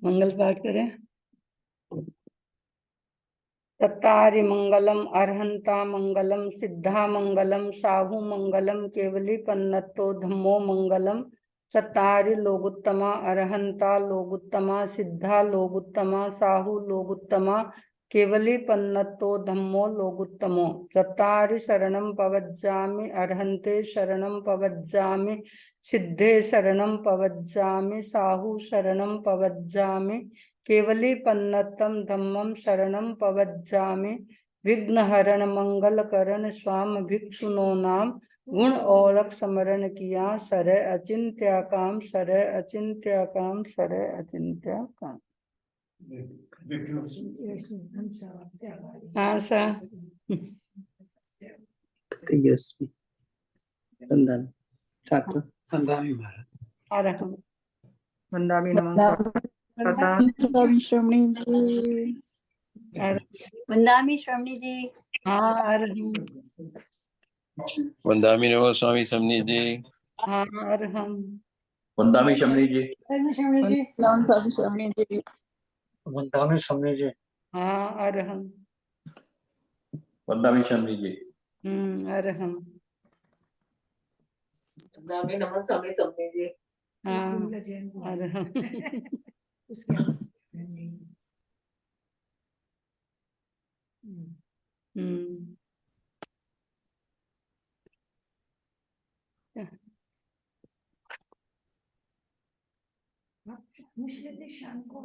S1: मंगल पाठ करें। तत्तारि मंगलम अर्हंता मंगलम सिद्धा मंगलम साहु मंगलम केवली पन्नतो धम्मो मंगलम। चत्तारि लोगुत्तमा अर्हंता लोगुत्तमा सिद्धा लोगुत्तमा साहु लोगुत्तमा केवली पन्नतो धम्मो लोगुत्तमो। चत्तारि शरणं पवज्जामि अर्हन्ते शरणं पवज्जामि सिद्धे शरणं पवज्जामि साहु शरणं पवज्जामि केवली पन्नतम धम्मम शरणं पवज्जामि। विघ्नहरण मंगलकरण स्वाम भिक्षुनो नाम गुण औलख समरण किया सरय अचिंत्य काम सरय अचिंत्य काम सरय अचिंत्य काम। हाँ सा
S3: वंदामि महाराज।
S1: अरहम वंदामि नमः
S4: वंदामि श्रवणी जी। वंदामि श्रवणी जी।
S1: हाँ अरहम
S5: वंदामि नमः स्वामी समनी जी।
S1: हाँ अरहम
S5: वंदामि शमनी जी।
S4: वंदामि श्रवणी जी।
S3: वंदामि शमनी जी।
S1: हाँ अरहम
S5: वंदामि शमनी जी।
S1: अरहम
S6: वंदामि नमः स्वामी समनी जी।
S1: हाँ अरहम
S6: शाम को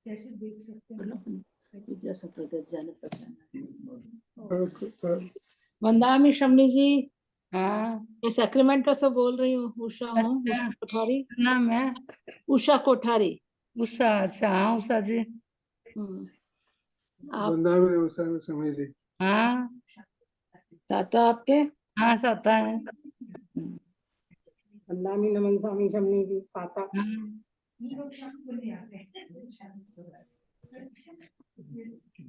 S6: कैसे देख सकते हैं। वंदामि शमनी जी।
S1: हाँ
S6: मैं सैक्रामेंटो से बोल रही हूँ। उषा हूँ,
S1: अच्छा।
S6: उषा कोठारी।
S1: नाम है
S6: उषा कोठारी।
S1: उषा। अच्छा हाँ उषा जी।
S6: आप
S3: वंदामि नमः शमनी जी।
S1: हाँ
S6: चाहता आपके
S1: हाँ साता है।
S6: वंदामि नमः स्वामी शमनी जी साता।
S1: हाँ।
S6: ये लोग शाम को नहीं आते हैं।